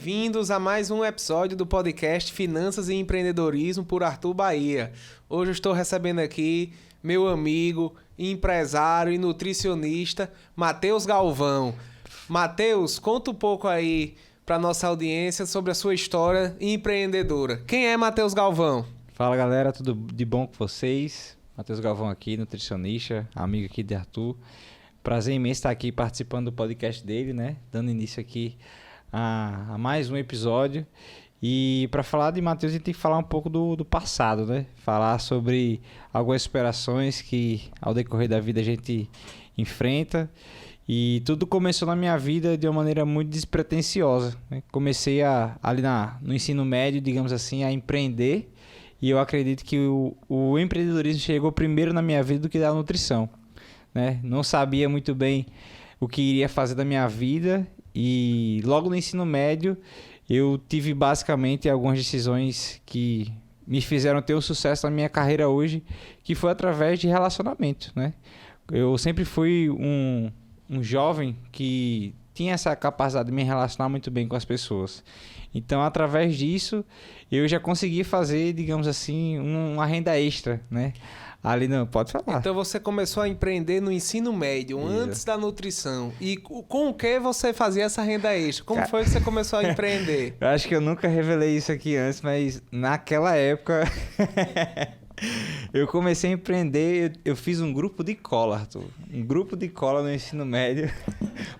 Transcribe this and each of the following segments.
bem-vindos a mais um episódio do podcast Finanças e Empreendedorismo por Arthur Bahia. Hoje eu estou recebendo aqui meu amigo, empresário e nutricionista, Matheus Galvão. Matheus, conta um pouco aí para nossa audiência sobre a sua história empreendedora. Quem é Matheus Galvão? Fala galera, tudo de bom com vocês? Matheus Galvão aqui, nutricionista, amigo aqui de Arthur. Prazer imenso estar aqui participando do podcast dele, né? Dando início aqui a mais um episódio. E para falar de Matheus, a gente tem que falar um pouco do passado, né? Falar sobre algumas superações que ao decorrer da vida a gente enfrenta. E tudo começou na minha vida de uma maneira muito despretensiosa, né? Comecei ali no ensino médio, digamos assim, a empreender. E eu acredito que o empreendedorismo chegou primeiro na minha vida do que da nutrição, né? Não sabia muito bem o que iria fazer da minha vida e logo no ensino médio eu tive basicamente algumas decisões que me fizeram ter o sucesso na minha carreira hoje, que foi através de relacionamento, né? Eu sempre fui um jovem que tinha essa capacidade de me relacionar muito bem com as pessoas. Então, através disso, eu já consegui fazer, digamos assim, uma renda extra, né? Ali não, pode falar. Então você começou a empreender no ensino médio, antes da nutrição. E com o que você fazia essa renda extra? Como foi que você começou a empreender? Eu acho que eu nunca revelei isso aqui antes, mas naquela época eu comecei a empreender. Eu fiz um grupo de cola, Arthur. Um grupo de cola no ensino médio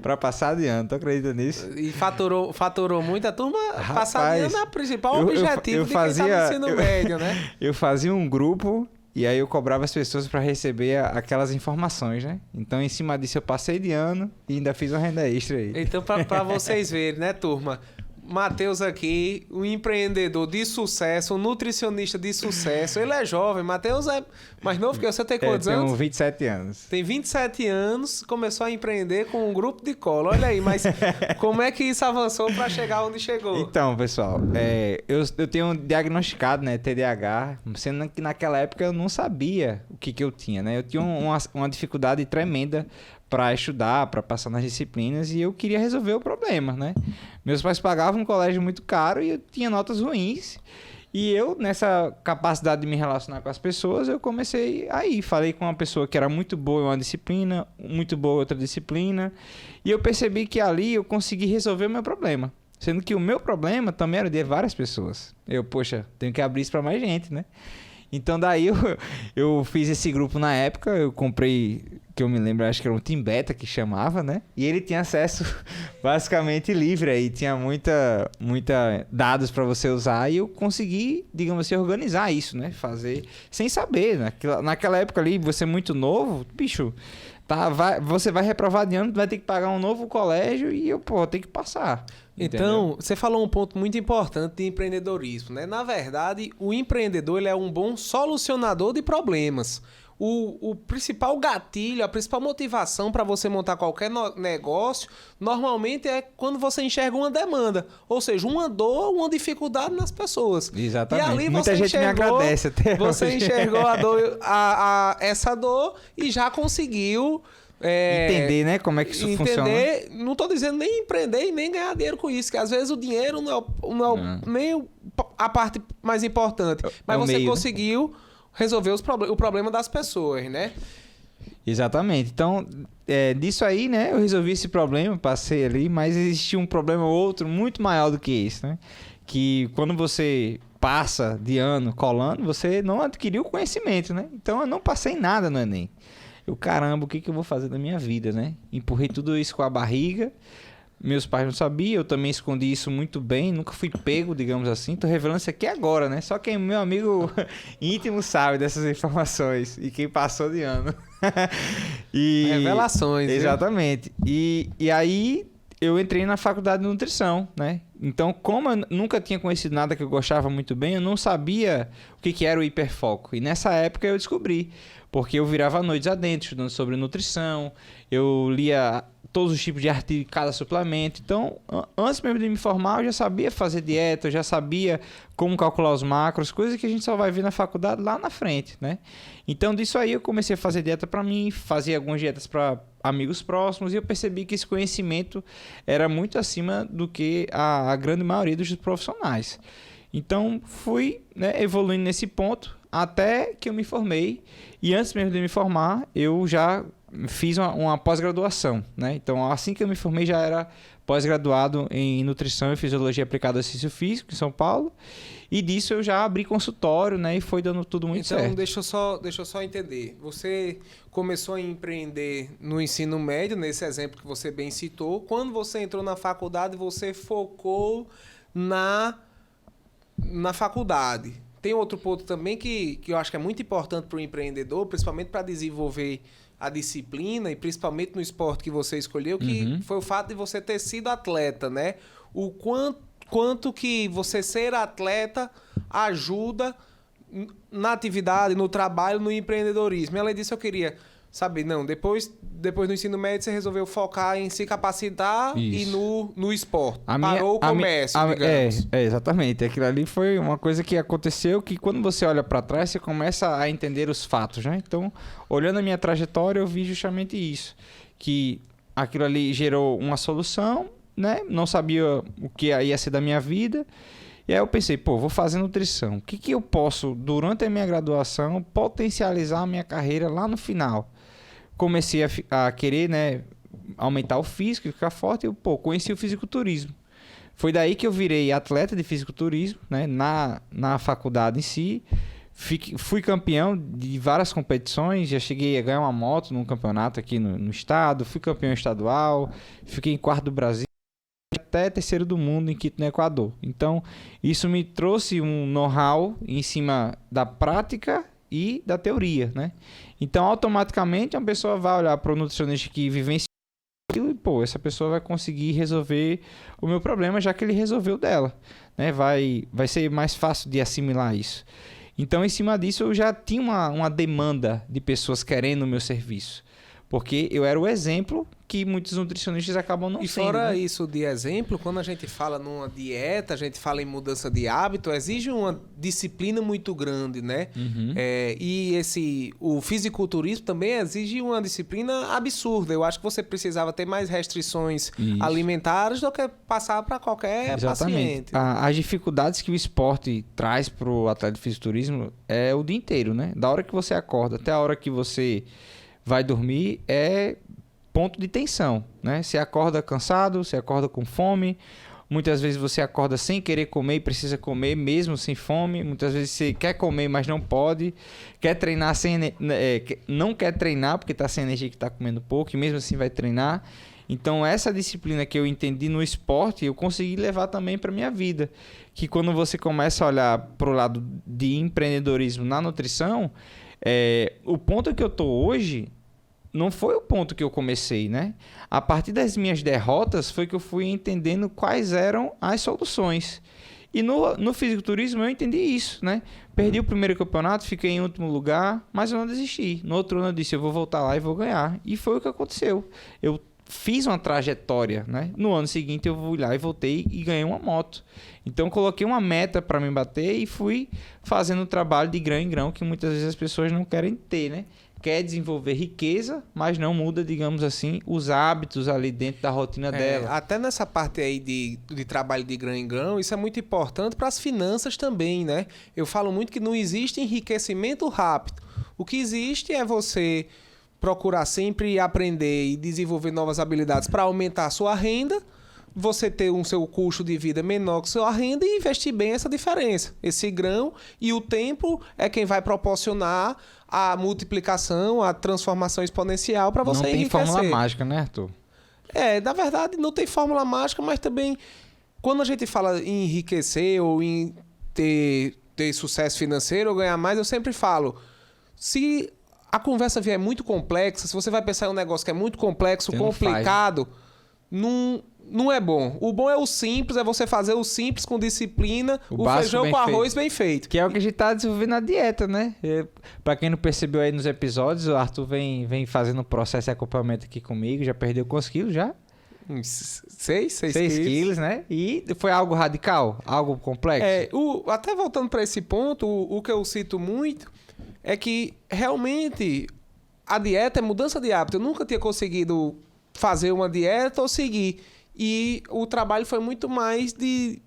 para passar de ano. Tu acredita nisso? E faturou muito? A turma passar de ano é o principal objetivo de quem está no ensino médio, né? Eu fazia um grupo. E aí eu cobrava as pessoas para receber aquelas informações, né? Então, em cima disso, eu passei de ano e ainda fiz uma renda extra aí. Então, para vocês verem, né, turma? Matheus aqui, um empreendedor de sucesso, um nutricionista de sucesso. Ele é jovem. Matheus é mais novo que você. Tem quantos anos? Tenho 27 anos. Tem 27 anos, começou a empreender com um grupo de cola. Olha aí, mas como é que isso avançou para chegar onde chegou? Então, pessoal, eu tenho diagnosticado, né, TDAH, sendo que naquela época eu não sabia o que eu tinha, né? Eu tinha uma dificuldade tremenda para estudar, para passar nas disciplinas, e eu queria resolver o problema, né? Meus pais pagavam um colégio muito caro e eu tinha notas ruins. E eu, nessa capacidade de me relacionar com as pessoas, eu comecei aí. Falei com uma pessoa que era muito boa em uma disciplina, muito boa em outra disciplina, e eu percebi que ali eu consegui resolver o meu problema. Sendo que o meu problema também era de várias pessoas. Poxa, tenho que abrir isso para mais gente, né? Então daí eu fiz esse grupo na época, eu comprei, que eu me lembro, acho que era um Team Beta que chamava, né? E ele tinha acesso basicamente livre aí, tinha muita dados para você usar e eu consegui, digamos assim, organizar isso, né? Fazer sem saber, naquela época ali, você muito novo, bicho, você vai reprovar de ano, vai ter que pagar um novo colégio e eu, tenho que passar. Então, entendeu? você falou um ponto muito importante de empreendedorismo, né? Na verdade, o empreendedor ele é um bom solucionador de problemas. O principal gatilho, a principal motivação para você montar qualquer negócio, normalmente é quando você enxerga uma demanda. Ou seja, uma dor, uma dificuldade nas pessoas. Exatamente. E ali muita gente me agradece até Você hoje. enxergou essa dor e já conseguiu... entender, né, como é que isso funciona. Não estou dizendo nem empreender e nem ganhar dinheiro com isso, que às vezes o dinheiro não é nem a parte mais importante, mas você meio, conseguiu, né, resolver o problema das pessoas, né? Exatamente. Então, disso aí, né, eu resolvi esse problema, passei ali, mas existia um problema outro muito maior do que esse, né? Que quando você passa de ano colando, você não adquiriu conhecimento, né? Então, eu não passei nada no Enem. Caramba, o que eu vou fazer da minha vida, né? Empurrei tudo isso com a barriga. Meus pais não sabiam, eu também escondi isso muito bem. Nunca fui pego, digamos assim. Tô revelando isso aqui agora, né? Só quem meu amigo íntimo sabe dessas informações. E quem passou de ano. Revelações. Exatamente. E aí eu entrei na faculdade de nutrição, né? Então, como eu nunca tinha conhecido nada que eu gostava muito bem, eu não sabia o que era o hiperfoco. E nessa época eu descobri. Porque eu virava noites adentro, estudando sobre nutrição, eu lia todos os tipos de artigo de cada suplemento. Então, antes mesmo de me formar, eu já sabia fazer dieta, eu já sabia como calcular os macros, coisas que a gente só vai ver na faculdade lá na frente, né? Então, disso aí eu comecei a fazer dieta para mim, fazia algumas dietas para amigos próximos, e eu percebi que esse conhecimento era muito acima do que a grande maioria dos profissionais. Então, fui, né, evoluindo nesse ponto até que eu me formei. E antes mesmo de me formar, eu já fiz uma pós-graduação, né? Então, assim que eu me formei, já era pós-graduado em Nutrição e Fisiologia Aplicada ao Exercício Físico, em São Paulo. E disso eu já abri consultório, né? E foi dando tudo muito certo. Então, deixa eu só entender. Você começou a empreender no ensino médio, nesse exemplo que você bem citou. Quando você entrou na faculdade, você focou na faculdade. Tem outro ponto também que eu acho que é muito importante para o empreendedor, principalmente para desenvolver a disciplina e principalmente no esporte que você escolheu, que foi o fato de você ter sido atleta, né? O quanto que você ser atleta ajuda na atividade, no trabalho, no empreendedorismo. E além disso, eu queria saber, depois do ensino médio, você resolveu focar em se capacitar e no esporte. Parou o comércio, digamos. Exatamente. Aquilo ali foi uma coisa que aconteceu que quando você olha para trás, você começa a entender os fatos, né? Então, olhando a minha trajetória, eu vi justamente isso. Que aquilo ali gerou uma solução, né? Não sabia o que ia ser da minha vida. E aí eu pensei, vou fazer nutrição. O que eu posso, durante a minha graduação, potencializar a minha carreira lá no final? Comecei a querer, né, aumentar o físico e ficar forte. Eu, conheci o fisiculturismo. Foi daí que eu virei atleta de fisiculturismo, né, na faculdade em si. Fui campeão de várias competições. Já cheguei a ganhar uma moto num campeonato aqui no estado. Fui campeão estadual. Fiquei em quarto do Brasil. Até terceiro do mundo em Quito, no Equador. Então, isso me trouxe um know-how em cima da prática e da teoria, né? Então, automaticamente, uma pessoa vai olhar para o nutricionista que vivencia aquilo e, essa pessoa vai conseguir resolver o meu problema, já que ele resolveu dela, né? Vai ser mais fácil de assimilar isso. Então, em cima disso, eu já tinha uma demanda de pessoas querendo o meu serviço. Porque eu era o exemplo que muitos nutricionistas acabam não sendo. E fora, né? Isso de exemplo, quando a gente fala numa dieta, a gente fala em mudança de hábito, exige uma disciplina muito grande, né? O fisiculturismo também exige uma disciplina absurda. Eu acho que você precisava ter mais restrições alimentares do que passar para qualquer paciente. As dificuldades que o esporte traz para o atleta de fisiculturismo é o dia inteiro, né? Da hora que você acorda até a hora que você vai dormir é ponto de tensão, né? Você acorda cansado, você acorda com fome, muitas vezes você acorda sem querer comer e precisa comer mesmo sem fome, muitas vezes você quer comer, mas não pode, quer treinar não quer treinar porque está sem energia, que está comendo pouco, e mesmo assim vai treinar. Então, essa disciplina que eu entendi no esporte, eu consegui levar também para minha vida, que quando você começa a olhar para o lado de empreendedorismo na nutrição, o ponto que eu tô hoje não foi o ponto que eu comecei, né? A partir das minhas derrotas foi que eu fui entendendo quais eram as soluções. E no fisiculturismo eu entendi isso, né? Perdi o primeiro campeonato, fiquei em último lugar, mas eu não desisti. No outro ano eu disse, eu vou voltar lá e vou ganhar. E foi o que aconteceu. Eu fiz uma trajetória, né? No ano seguinte eu fui lá e voltei e ganhei uma moto. Então coloquei uma meta para me bater e fui fazendo o trabalho de grão em grão que muitas vezes as pessoas não querem ter, né? Quer desenvolver riqueza, mas não muda, digamos assim, os hábitos ali dentro da rotina dela. Até nessa parte aí de trabalho de grão em grão, isso é muito importante para as finanças também, né? Eu falo muito que não existe enriquecimento rápido. O que existe é você procurar sempre aprender e desenvolver novas habilidades para aumentar a sua renda, você ter seu custo de vida menor que sua renda e investir bem essa diferença. Esse grão e o tempo é quem vai proporcionar a multiplicação, a transformação exponencial para você enriquecer. Não tem fórmula mágica, né, Arthur? Na verdade, não tem fórmula mágica, mas também quando a gente fala em enriquecer ou em ter sucesso financeiro ou ganhar mais, eu sempre falo, se a conversa vier muito complexa, se você vai pensar em um negócio que é muito complexo, complicado, não é bom. O bom é o simples, é você fazer o simples com disciplina, o feijão com arroz bem feito. Que é o que a gente tá desenvolvendo na dieta, né? Pra quem não percebeu aí nos episódios, o Arthur vem fazendo um processo de acompanhamento aqui comigo, já perdeu quantos quilos já? 6 quilos, né? E foi algo radical, algo complexo. Até voltando para esse ponto, o que eu cito muito é que realmente a dieta é mudança de hábito. Eu nunca tinha conseguido fazer uma dieta ou seguir. E o trabalho foi muito mais de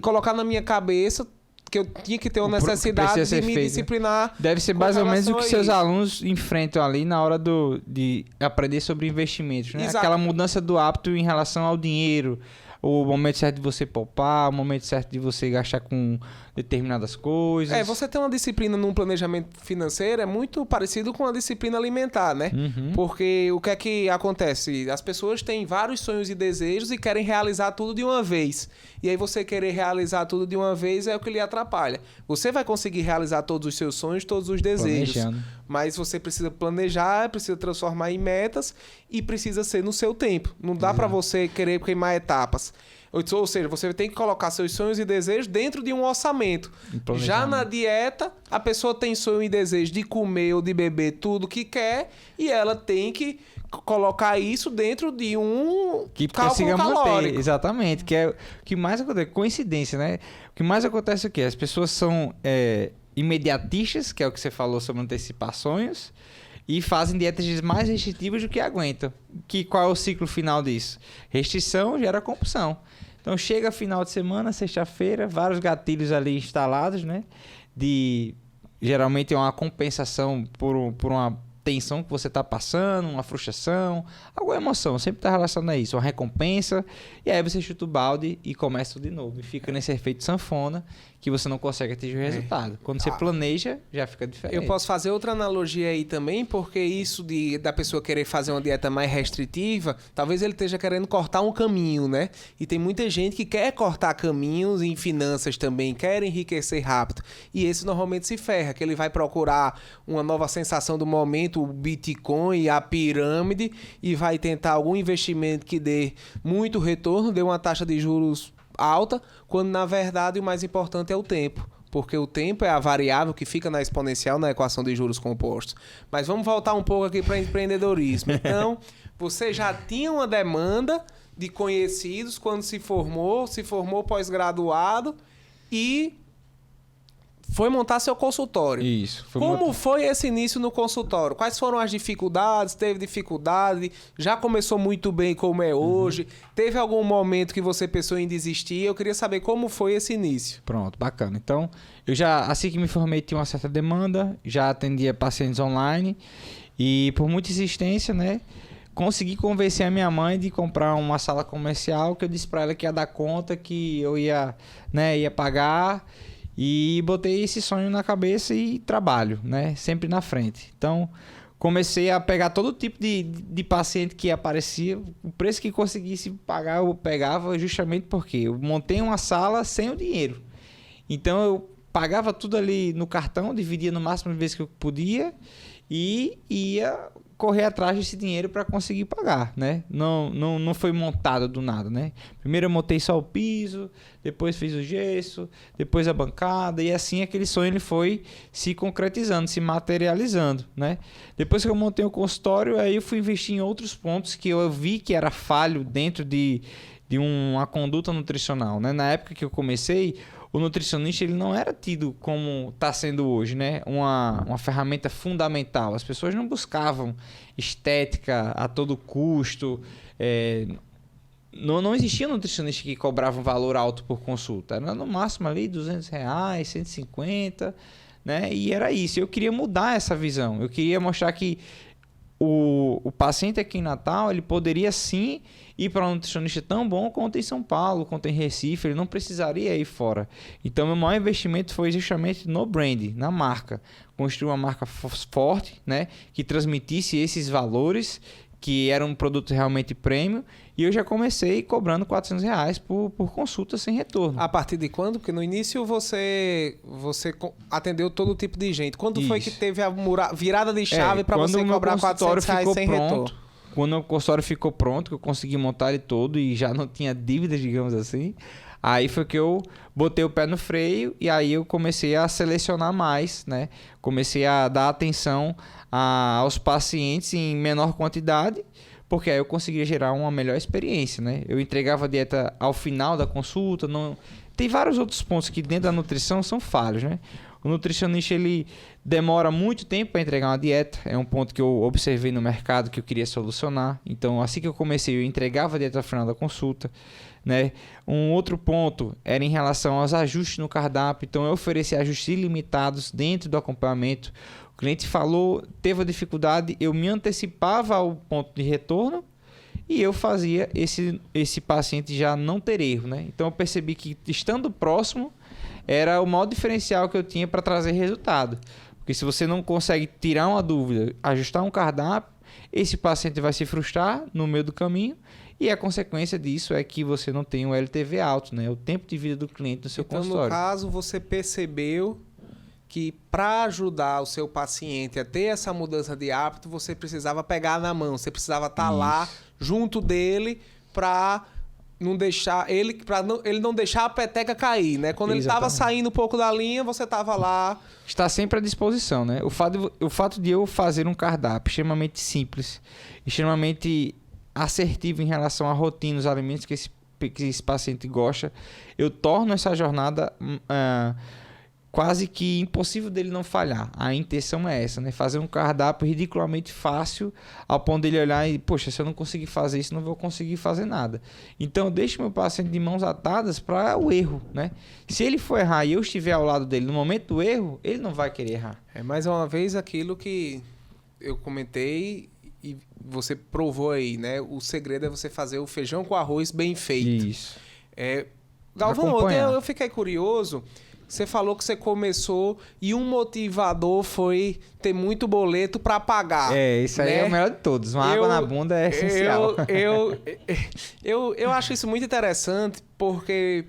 colocar na minha cabeça que eu tinha que ter uma necessidade de me disciplinar. Deve ser mais ou menos o que seus alunos enfrentam ali na hora de aprender sobre investimentos, né? Exato. Aquela mudança do hábito em relação ao dinheiro, o momento certo de você poupar, o momento certo de você gastar com determinadas coisas. Você ter uma disciplina num planejamento financeiro é muito parecido com a disciplina alimentar, né? Uhum. Porque o que é que acontece? As pessoas têm vários sonhos e desejos e querem realizar tudo de uma vez. E aí você querer realizar tudo de uma vez é o que lhe atrapalha. Você vai conseguir realizar todos os seus sonhos, todos os desejos. Planejando. Mas você precisa planejar, precisa transformar em metas e precisa ser no seu tempo. Não dá para você querer queimar etapas. Ou seja, você tem que colocar seus sonhos e desejos dentro de um orçamento. Já na dieta, a pessoa tem sonho e desejo de comer ou de beber tudo que quer e ela tem que colocar isso dentro de um cálculo calórico. Exatamente, que é o que mais acontece. Coincidência, né? O que mais acontece é o quê? As pessoas são imediatistas, que é o que você falou sobre antecipar sonhos, e fazem dietas mais restritivas do que aguentam. Qual é o ciclo final disso? Restrição gera compulsão. Então chega final de semana, sexta-feira, vários gatilhos ali instalados, né? Geralmente é uma compensação por uma tensão que você está passando, uma frustração, alguma emoção, sempre está relacionado a isso, uma recompensa, e aí você chuta o balde e começa tudo de novo. E fica nesse efeito sanfona que você não consegue atingir o resultado. Quando você planeja, já fica diferente. Eu posso fazer outra analogia aí também, porque isso da pessoa querer fazer uma dieta mais restritiva, talvez ele esteja querendo cortar um caminho, né? E tem muita gente que quer cortar caminhos em finanças também, quer enriquecer rápido. E esse normalmente se ferra, que ele vai procurar uma nova sensação do momento, o Bitcoin, a pirâmide, e vai tentar algum investimento que dê muito retorno, dê uma taxa de juros alta, quando na verdade o mais importante é o tempo. Porque o tempo é a variável que fica na exponencial na equação de juros compostos. Mas vamos voltar um pouco aqui para empreendedorismo. Então, você já tinha uma demanda de conhecidos quando se formou pós-graduado e foi montar seu consultório. Isso. Como foi esse início no consultório? Quais foram as dificuldades? Teve dificuldade? Já começou muito bem como é hoje? Teve algum momento que você pensou em desistir? Eu queria saber como foi esse início. Pronto, bacana. Então, eu já, assim que me formei, tinha uma certa demanda, já atendia pacientes online e por muita insistência, né, consegui convencer a minha mãe de comprar uma sala comercial, que eu disse para ela que ia dar conta, que eu ia pagar. E botei esse sonho na cabeça e trabalho, né? Sempre na frente. Então, comecei a pegar todo tipo de paciente que aparecia. O preço que conseguisse pagar, eu pegava justamente porque eu montei uma sala sem o dinheiro. Então, eu pagava tudo ali no cartão, dividia no máximo de vezes que eu podia e ia correr atrás desse dinheiro para conseguir pagar, né? Não foi montado do nada, né? Primeiro eu montei só o piso, depois fiz o gesso, depois a bancada e assim aquele sonho ele foi se concretizando, se materializando, né? Depois que eu montei o consultório, aí eu fui investir em outros pontos que eu vi que era falho dentro de uma conduta nutricional, né? Na época que eu comecei, o nutricionista ele não era tido como está sendo hoje, né? Uma ferramenta fundamental. As pessoas não buscavam estética a todo custo. Não existia nutricionista que cobrava um valor alto por consulta. Era no máximo ali R$200, R$150, né? E era isso. Eu queria mudar essa visão. Eu queria mostrar que o paciente aqui em Natal ele poderia sim ir para um nutricionista tão bom quanto em São Paulo, quanto em Recife, ele não precisaria ir fora. Então, meu maior investimento foi justamente no brand, na marca. Construir uma marca forte, né, que transmitisse esses valores, que era um produto realmente premium, e eu já comecei cobrando R$400 por consulta sem retorno. A partir de quando? Porque no início você atendeu todo tipo de gente. Quando foi que teve a virada de chave para você cobrar R$400 sem retorno? Quando o consultório ficou pronto, que eu consegui montar ele todo e já não tinha dívidas, digamos assim, aí foi que eu botei o pé no freio e aí eu comecei a selecionar mais, né? Comecei a dar atenção aos pacientes em menor quantidade, porque aí eu conseguia gerar uma melhor experiência, né? Eu entregava a dieta ao final da consulta, não... Tem vários outros pontos que dentro da nutrição são falhos, né? O nutricionista, ele demora muito tempo para entregar uma dieta. É um ponto que eu observei no mercado que eu queria solucionar. Então, assim que eu comecei, eu entregava a dieta ao final da consulta, né? Um outro ponto era em relação aos ajustes no cardápio. Então, eu oferecia ajustes ilimitados dentro do acompanhamento. O cliente falou, teve a dificuldade, eu me antecipava ao ponto de retorno e eu fazia esse paciente já não ter erro, né? Então, eu percebi que estando próximo era o maior diferencial que eu tinha para trazer resultado. Porque se você não consegue tirar uma dúvida, ajustar um cardápio, esse paciente vai se frustrar no meio do caminho e a consequência disso é que você não tem um LTV alto, né? O tempo de vida do cliente no seu consultório. Então, no caso, você percebeu que para ajudar o seu paciente a ter essa mudança de hábito, você precisava pegar na mão, você precisava estar lá junto dele para não deixar ele não deixar a peteca cair, né? Quando ele estava saindo um pouco da linha, você estava lá. Está sempre à disposição, né? O fato de eu fazer um cardápio extremamente simples, extremamente assertivo em relação à rotina, os alimentos que esse paciente gosta, eu torno essa jornada quase que impossível dele não falhar. A intenção é essa, né? Fazer um cardápio ridiculamente fácil ao ponto dele olhar e, poxa, se eu não conseguir fazer isso, não vou conseguir fazer nada. Então, eu deixo meu paciente de mãos atadas para o erro, né? Se ele for errar e eu estiver ao lado dele no momento do erro, ele não vai querer errar. É mais uma vez aquilo que eu comentei e você provou aí, né? O segredo é você fazer o feijão com arroz bem feito. Isso. Galvão, eu fiquei curioso. Você falou que você começou e um motivador foi ter muito boleto para pagar. Isso aí, né? É o melhor de todos. Uma água na bunda é essencial. Eu acho isso muito interessante porque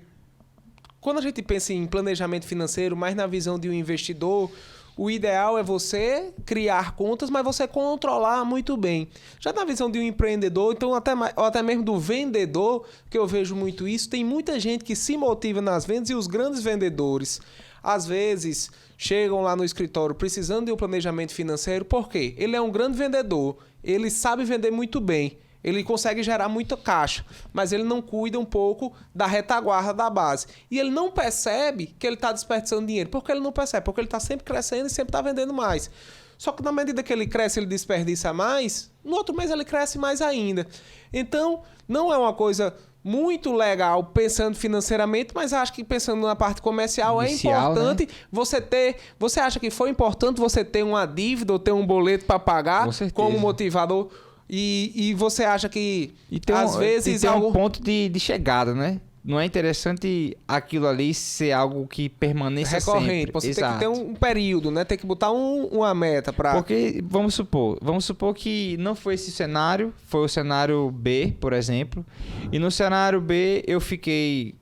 quando a gente pensa em planejamento financeiro, mais na visão de um investidor, o ideal é você criar contas, mas você controlar muito bem. Já na visão de um empreendedor, então até mesmo do vendedor, que eu vejo muito isso, tem muita gente que se motiva nas vendas e os grandes vendedores, às vezes, chegam lá no escritório precisando de um planejamento financeiro. Por quê? Ele é um grande vendedor, ele sabe vender muito bem. Ele consegue gerar muita caixa, mas ele não cuida um pouco da retaguarda da base. E ele não percebe que ele está desperdiçando dinheiro. Por que ele não percebe? Porque ele está sempre crescendo e sempre está vendendo mais. Só que na medida que ele cresce, ele desperdiça mais, no outro mês ele cresce mais ainda. Então, não é uma coisa muito legal pensando financeiramente, mas acho que pensando na parte comercial inicial, é importante, né? Você ter... Você acha que foi importante você ter uma dívida ou ter um boleto para pagar como motivador? E você acha que, às vezes... Tem um ponto de chegada, né? Não é interessante aquilo ali ser algo que permaneça recorrente. Sempre. Você tem que ter um período, né? Tem que botar uma meta para... Porque, vamos supor que não foi esse cenário, foi o cenário B, por exemplo. E no cenário B eu fiquei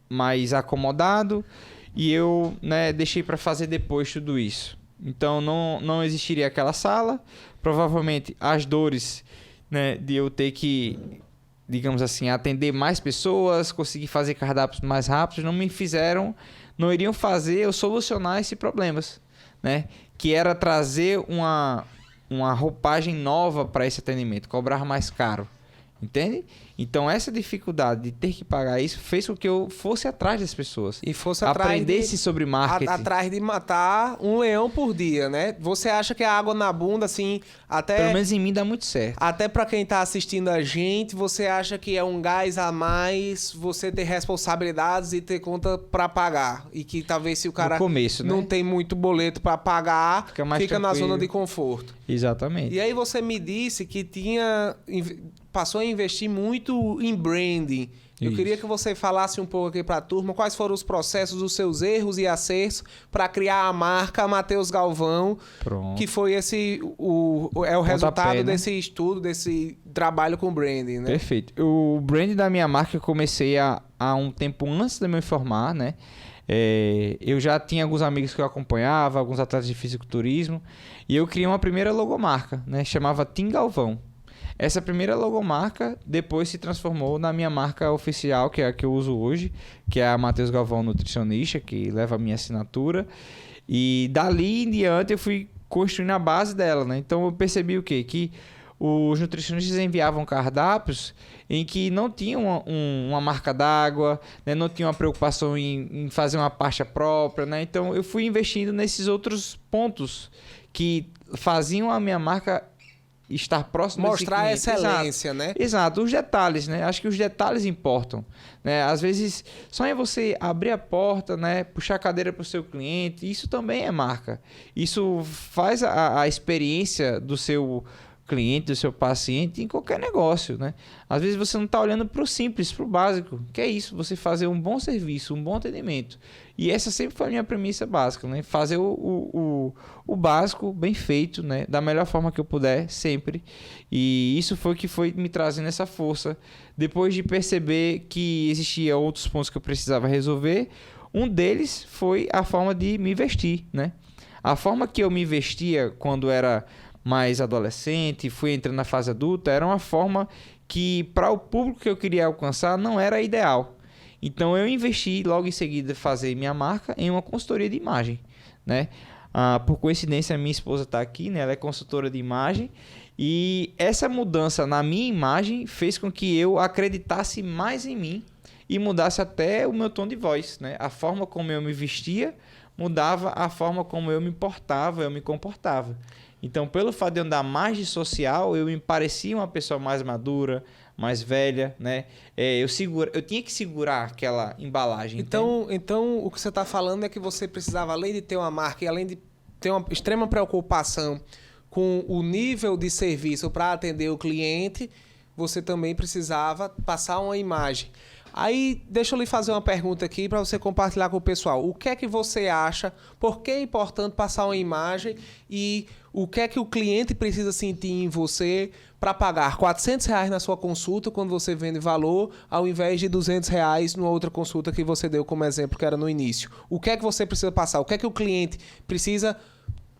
mais acomodado e eu, né, deixei para fazer depois tudo isso. Então não existiria aquela sala. Provavelmente as dores, né, de eu ter que, digamos assim, atender mais pessoas, conseguir fazer cardápios mais rápidos, não iriam fazer eu solucionar esses problemas, né? Que era trazer uma roupagem nova para esse atendimento, cobrar mais caro, entende? Então essa dificuldade de ter que pagar isso fez com que eu fosse atrás das pessoas. E fosse aprendesse sobre marketing. Atrás de matar um leão por dia, né? Você acha que a água na bunda, assim, até... Pelo menos em mim dá muito certo. Até para quem tá assistindo a gente, você acha que é um gás a mais você ter responsabilidades e ter conta para pagar? E que talvez se o cara não tem muito boleto para pagar, fica na zona de conforto. Exatamente. E aí você me disse que passou a investir muito em branding. Eu queria que você falasse um pouco aqui para a turma quais foram os processos, os seus erros e acertos para criar a marca Matheus Galvão. Pronto. Que foi o resultado desse estudo, desse trabalho com branding, né? Perfeito. O branding da minha marca eu comecei há um tempo antes de me formar, né? Eu já tinha alguns amigos que eu acompanhava, alguns atletas de fisiculturismo, e eu criei uma primeira logomarca, né? Chamava Team Galvão. Essa primeira logomarca depois se transformou na minha marca oficial, que é a que eu uso hoje, que é a Matheus Galvão Nutricionista, que leva a minha assinatura. E dali em diante eu fui construindo a base dela, né? Então eu percebi o quê? Que os nutricionistas enviavam cardápios em que não tinham uma marca d'água, né? Não tinha uma preocupação em fazer uma pasta própria, né? Então eu fui investindo nesses outros pontos que faziam a minha marca estar próximo Mostrar a desse cliente. excelência, Exato. né? Exato, os detalhes, né? Acho que os detalhes importam, né? Às vezes, só é você abrir a porta, né? Puxar a cadeira para o seu cliente, isso também é marca. Isso faz a experiência do seu cliente, do seu paciente em qualquer negócio, né? Às vezes você não está olhando para o simples, para o básico, que é isso, você fazer um bom serviço, um bom atendimento. E essa sempre foi a minha premissa básica, né? Fazer o básico bem feito, né? Da melhor forma que eu puder, sempre. E isso foi o que foi me trazendo essa força. Depois de perceber que existia outros pontos que eu precisava resolver, um deles foi a forma de me vestir, né? A forma que eu me vestia quando era mais adolescente, fui entrando na fase adulta, era uma forma que para o público que eu queria alcançar não era ideal. Então eu investi logo em seguida fazer minha marca em uma consultoria de imagem, né? Por coincidência, minha esposa está aqui, né? Ela é consultora de imagem e essa mudança na minha imagem fez com que eu acreditasse mais em mim e mudasse até o meu tom de voz, né? A forma como eu me vestia mudava a forma como eu me portava, eu me comportava. Então, pelo fato de eu andar mais de social, eu me parecia uma pessoa mais madura, mais velha, né? Eu tinha que segurar aquela embalagem. Então, o que você está falando é que você precisava, além de ter uma marca e além de ter uma extrema preocupação com o nível de serviço para atender o cliente, você também precisava passar uma imagem. Aí, deixa eu lhe fazer uma pergunta aqui para você compartilhar com o pessoal. O que é que você acha? Por que é importante passar uma imagem? E o que é que o cliente precisa sentir em você para pagar R$400 na sua consulta quando você vende valor, ao invés de R$200 numa outra consulta que você deu como exemplo, que era no início? O que é que você precisa passar? O que é que o cliente precisa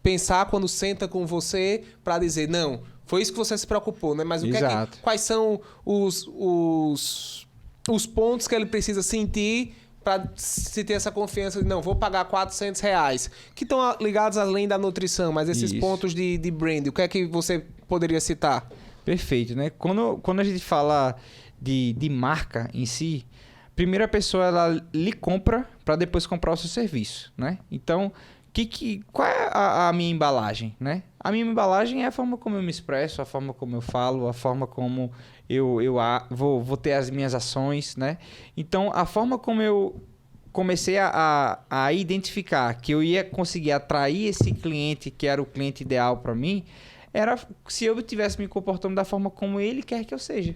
pensar quando senta com você para dizer, não, foi isso que você se preocupou, né? Mas quais são os pontos que ele precisa sentir para se ter essa confiança de, não, vou pagar R$400, que estão ligados além da nutrição, mas esses pontos de brand, o que é que você poderia citar? Perfeito, né? Quando a gente fala de marca em si, primeiro a pessoa ela lhe compra para depois comprar o seu serviço, né? Então, qual é a minha embalagem, né? A minha embalagem é a forma como eu me expresso, a forma como eu falo, a forma como eu vou ter as minhas ações, né? Então, a forma como eu comecei a identificar que eu ia conseguir atrair esse cliente, que era o cliente ideal para mim, era se eu estivesse me comportando da forma como ele quer que eu seja,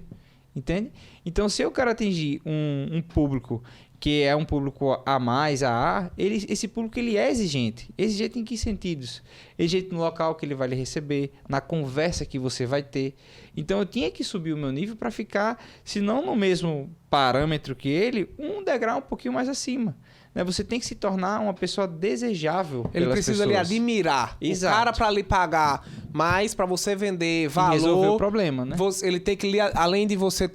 entende? Então, se eu quero atingir um público que é um público A+, AA, esse público ele é exigente. Exigente em que sentidos? Exigente no local que ele vai lhe receber, na conversa que você vai ter. Então eu tinha que subir o meu nível para ficar, se não no mesmo parâmetro que ele, um degrau um pouquinho mais acima. Né? Você tem que se tornar uma pessoa desejável pelas pessoas. Ele precisa lhe admirar. Exato. O cara, para lhe pagar mais, para você vender valor... E resolver o problema, né? Ele tem que, além de você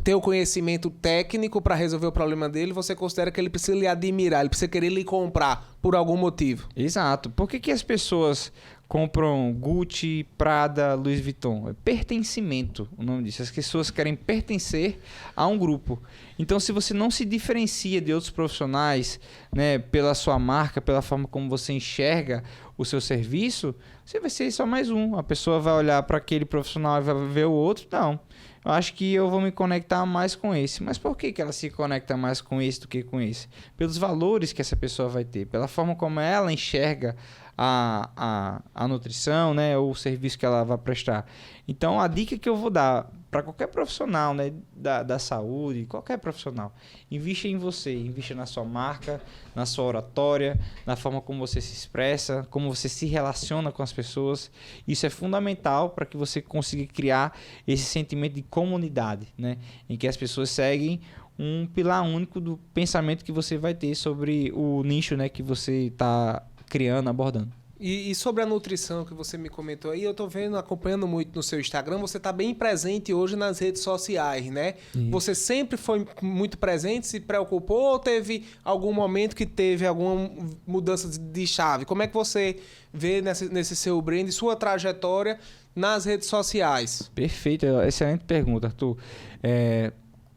ter o conhecimento técnico para resolver o problema dele, você considera que ele precisa lhe admirar, ele precisa querer lhe comprar por algum motivo. Exato. Por que as pessoas compram Gucci, Prada, Louis Vuitton? É pertencimento, o nome disso. As pessoas querem pertencer a um grupo. Então, se você não se diferencia de outros profissionais, né, pela sua marca, pela forma como você enxerga o seu serviço, você vai ser só mais um. A pessoa vai olhar para aquele profissional e vai ver o outro. Não. Eu acho que eu vou me conectar mais com esse. Mas por que ela se conecta mais com esse do que com esse? Pelos valores que essa pessoa vai ter, pela forma como ela enxerga a nutrição, né, ou o serviço que ela vai prestar. Então, a dica que eu vou dar para qualquer profissional, né, da saúde, qualquer profissional, invista em você, invista na sua marca, na sua oratória, na forma como você se expressa, como você se relaciona com as pessoas. Isso é fundamental para que você consiga criar esse sentimento de comunidade, né, em que as pessoas seguem um pilar único do pensamento que você vai ter sobre o nicho, né, que você está criando, abordando. E sobre a nutrição que você me comentou aí, eu tô vendo, acompanhando muito no seu Instagram, você tá bem presente hoje nas redes sociais, né? Isso. Você sempre foi muito presente, se preocupou ou teve algum momento que teve alguma mudança de chave? Como é que você vê nesse seu brand, sua trajetória nas redes sociais? Perfeito, excelente pergunta, Arthur.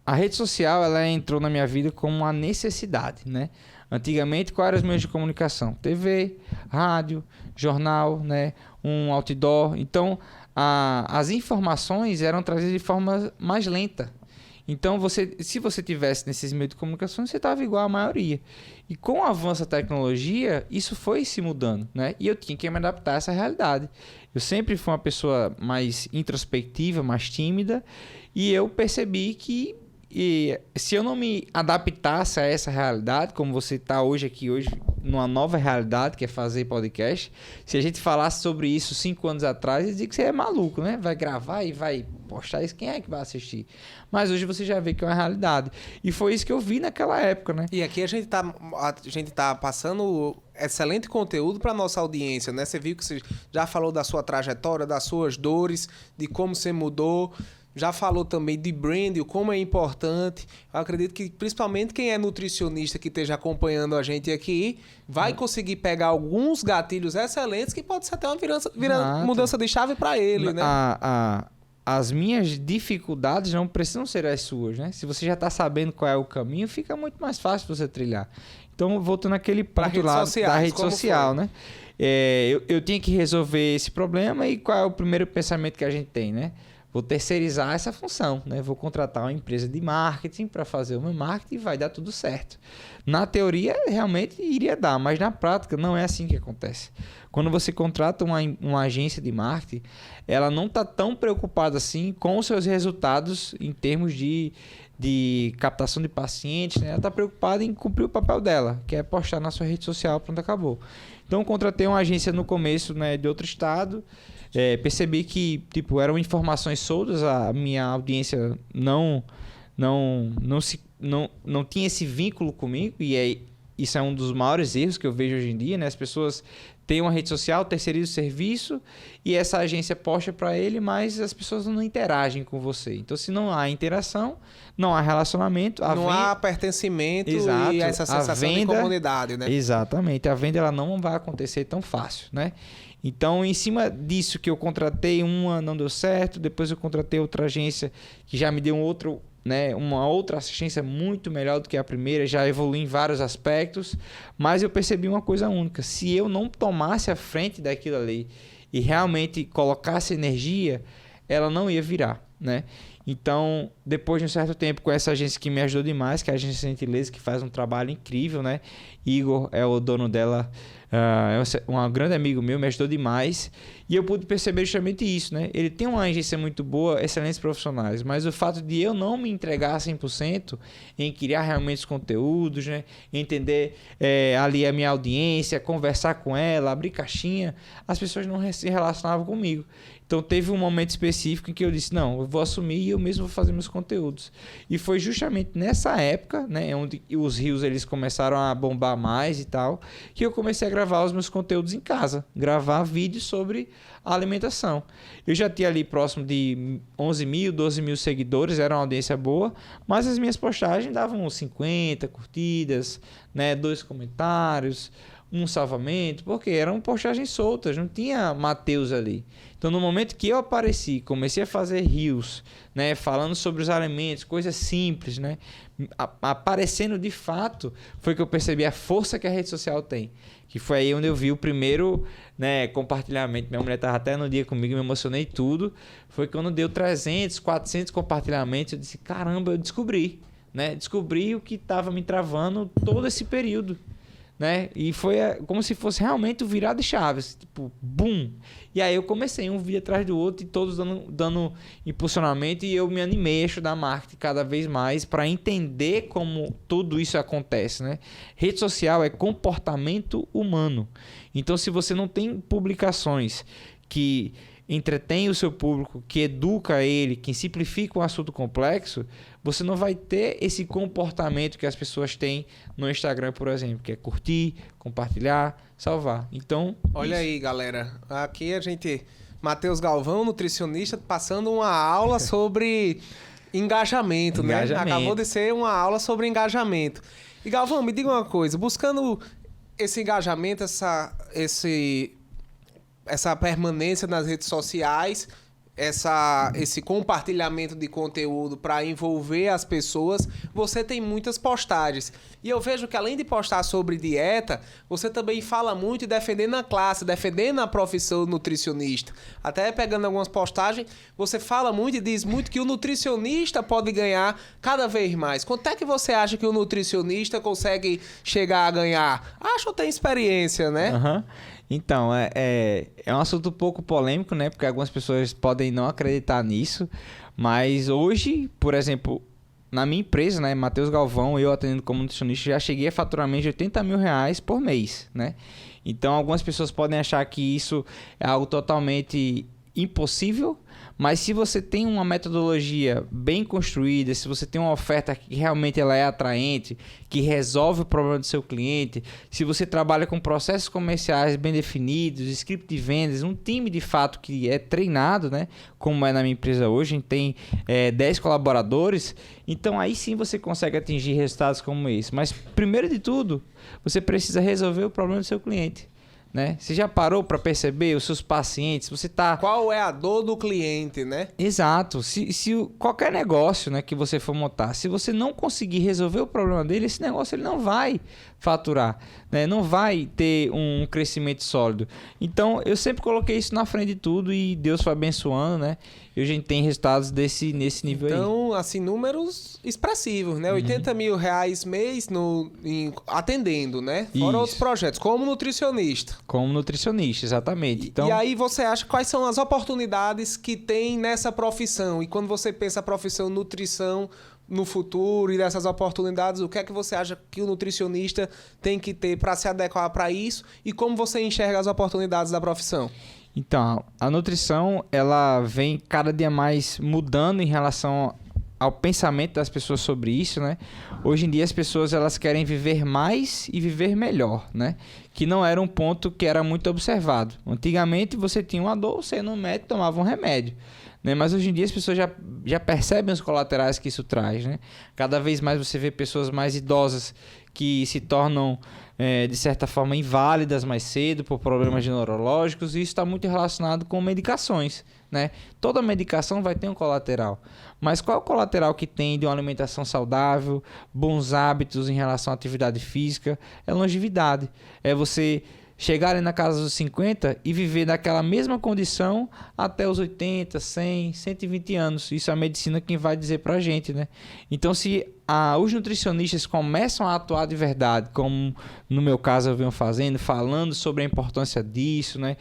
A rede social, ela entrou na minha vida como uma necessidade, né? Antigamente, quais eram os meios de comunicação? TV, rádio, jornal, né? Um outdoor. Então, as informações eram trazidas de forma mais lenta. Então, se você tivesse nesses meios de comunicação, você estava igual à maioria. E com o avanço da tecnologia, isso foi se mudando, né? E eu tinha que me adaptar a essa realidade. Eu sempre fui uma pessoa mais introspectiva, mais tímida, e eu percebi que se eu não me adaptasse a essa realidade, como você está hoje aqui, hoje, numa nova realidade, que é fazer podcast, se a gente falasse sobre isso 5 anos atrás, eu dizia que você é maluco, né? Vai gravar e vai postar isso, quem é que vai assistir? Mas hoje você já vê que é uma realidade. E foi isso que eu vi naquela época, né? E aqui a gente tá passando excelente conteúdo para nossa audiência, né? Você viu que você já falou da sua trajetória, das suas dores, de como você mudou. Já falou também de branding, como é importante. Eu acredito que principalmente quem é nutricionista que esteja acompanhando a gente aqui vai conseguir pegar alguns gatilhos excelentes que pode ser até uma mudança de chave para ele, né? As minhas dificuldades não precisam ser as suas, né? Se você já está sabendo qual é o caminho, fica muito mais fácil você trilhar. Então, voltando naquele ponto lá da rede social, né? Eu tinha que resolver esse problema e qual é o primeiro pensamento que a gente tem, né? Vou terceirizar essa função, né? Vou contratar uma empresa de marketing para fazer o meu marketing e vai dar tudo certo. Na teoria, realmente iria dar, mas na prática não é assim que acontece. Quando você contrata uma agência de marketing, ela não está tão preocupada assim com os seus resultados em termos de captação de pacientes, né? Ela está preocupada em cumprir o papel dela, que é postar na sua rede social, pronto, acabou. Então, eu contratei uma agência no começo, né, de outro estado. Percebi que eram informações soltas, a minha audiência não tinha esse vínculo comigo, e isso é um dos maiores erros que eu vejo hoje em dia, né? As pessoas têm uma rede social, terceirizam o serviço e essa agência posta para ele, mas as pessoas não interagem com você. Então, se não há interação, não há relacionamento, não há pertencimento. Exato, e essa sensação de comunidade, né? Exatamente, a venda ela não vai acontecer tão fácil, né? Então, em cima disso que eu contratei uma, não deu certo, depois eu contratei outra agência que já me deu uma outra assistência muito melhor do que a primeira, já evolui em vários aspectos, mas eu percebi uma coisa única: se eu não tomasse a frente daquilo ali e realmente colocasse energia, ela não ia virar, né? Então, depois de um certo tempo com essa agência que me ajudou demais, que é a Agência Gentileza, que faz um trabalho incrível, né? Igor é o dono dela, é um grande amigo meu, me ajudou demais. E eu pude perceber justamente isso, né? Ele tem uma agência muito boa, excelentes profissionais, mas o fato de eu não me entregar 100% em criar realmente os conteúdos, né? Entender ali a minha audiência, conversar com ela, abrir caixinha, as pessoas não se relacionavam comigo. Então, teve um momento específico em que eu disse, não, eu vou assumir e eu mesmo vou fazer meus conteúdos. E foi justamente nessa época, né, onde os reels eles começaram a bombar mais e tal, que eu comecei a gravar os meus conteúdos em casa, gravar vídeos sobre a alimentação. Eu já tinha ali próximo de 11 mil, 12 mil seguidores, era uma audiência boa, mas as minhas postagens davam 50 curtidas, né, 2 comentários, um salvamento, porque eram postagens soltas, não tinha Mateus ali. Então, no momento que eu apareci, comecei a fazer reels, né, falando sobre os alimentos, coisas simples, né, aparecendo de fato, foi que eu percebi a força que a rede social tem. Que foi aí onde eu vi o primeiro, né, compartilhamento. Minha mulher estava até no dia comigo, me emocionei tudo. Foi quando deu 300, 400 compartilhamentos. Eu disse, caramba, eu descobri, né? Descobri o que estava me travando todo esse período, né? E foi como se fosse realmente o virar de chaves, tipo, bum! E aí eu comecei um vídeo atrás do outro e todos dando impulsionamento, e eu me animei a estudar marketing cada vez mais para entender como tudo isso acontece, né? Rede social é comportamento humano. Então, se você não tem publicações que entretém o seu público, que educa ele, que simplifica um assunto complexo, você não vai ter esse comportamento que as pessoas têm no Instagram, por exemplo, que é curtir, compartilhar, salvar. Então, olha aí, galera. Aqui a gente... Matheus Galvão, nutricionista, passando uma aula sobre engajamento, né? Acabou de ser uma aula sobre engajamento. E Galvão, me diga uma coisa. Buscando esse engajamento, essa permanência nas redes sociais, esse compartilhamento de conteúdo para envolver as pessoas, você tem muitas postagens. E eu vejo que além de postar sobre dieta, você também fala muito e defendendo a classe, defendendo a profissão nutricionista. Até pegando algumas postagens, você fala muito e diz muito que o nutricionista pode ganhar cada vez mais. Quanto é que você acha que o nutricionista consegue chegar a ganhar? Acho que tem experiência, né? Uhum. Então, é um assunto um pouco polêmico, né? Porque algumas pessoas podem não acreditar nisso. Mas hoje, por exemplo, na minha empresa, né? Matheus Galvão, eu atendendo como nutricionista, já cheguei a faturamento de R$80 mil por mês, né? Então, algumas pessoas podem achar que isso é algo totalmente impossível. Mas se você tem uma metodologia bem construída, se você tem uma oferta que realmente ela é atraente, que resolve o problema do seu cliente, se você trabalha com processos comerciais bem definidos, script de vendas, um time de fato que é treinado, né? Como é na minha empresa hoje, a gente tem 10 colaboradores, então aí sim você consegue atingir resultados como esse. Mas primeiro de tudo, você precisa resolver o problema do seu cliente. Né? Você já parou para perceber os seus pacientes? Você tá... Qual é a dor do cliente, né? Exato. Se qualquer negócio, né, que você for montar, se você não conseguir resolver o problema dele, esse negócio ele não vai faturar, né? Não vai ter um crescimento sólido. Então, eu sempre coloquei isso na frente de tudo e Deus foi abençoando, né? E hoje a gente tem resultados nesse nível aí. Então, assim, números expressivos, né? R$80 mil mês atendendo, né? Fora outros projetos, como nutricionista. Como nutricionista, exatamente. Então... E aí você acha quais são as oportunidades que tem nessa profissão? E quando você pensa a profissão nutrição no futuro e dessas oportunidades, o que é que você acha que o nutricionista tem que ter para se adequar para isso? E como você enxerga as oportunidades da profissão? Então, a nutrição, ela vem cada dia mais mudando em relação ao pensamento das pessoas sobre isso, né? Hoje em dia as pessoas elas querem viver mais e viver melhor, né? Que não era um ponto que era muito observado. Antigamente você tinha uma dor, você ia no médico, tomava um remédio, né? Mas hoje em dia as pessoas já percebem os colaterais que isso traz, né? Cada vez mais você vê pessoas mais idosas que se tornam de certa forma inválidas mais cedo por problemas neurológicos, e isso está muito relacionado com medicações, né? Toda medicação vai ter um colateral, mas qual é o colateral que tem de uma alimentação saudável, bons hábitos em relação à atividade física? É longevidade, é você chegar ali na casa dos 50 e viver naquela mesma condição até os 80, 100, 120 anos. Isso é a medicina quem vai dizer pra gente, né? Então, se os nutricionistas começam a atuar de verdade, como no meu caso eu venho fazendo, falando sobre a importância disso, né?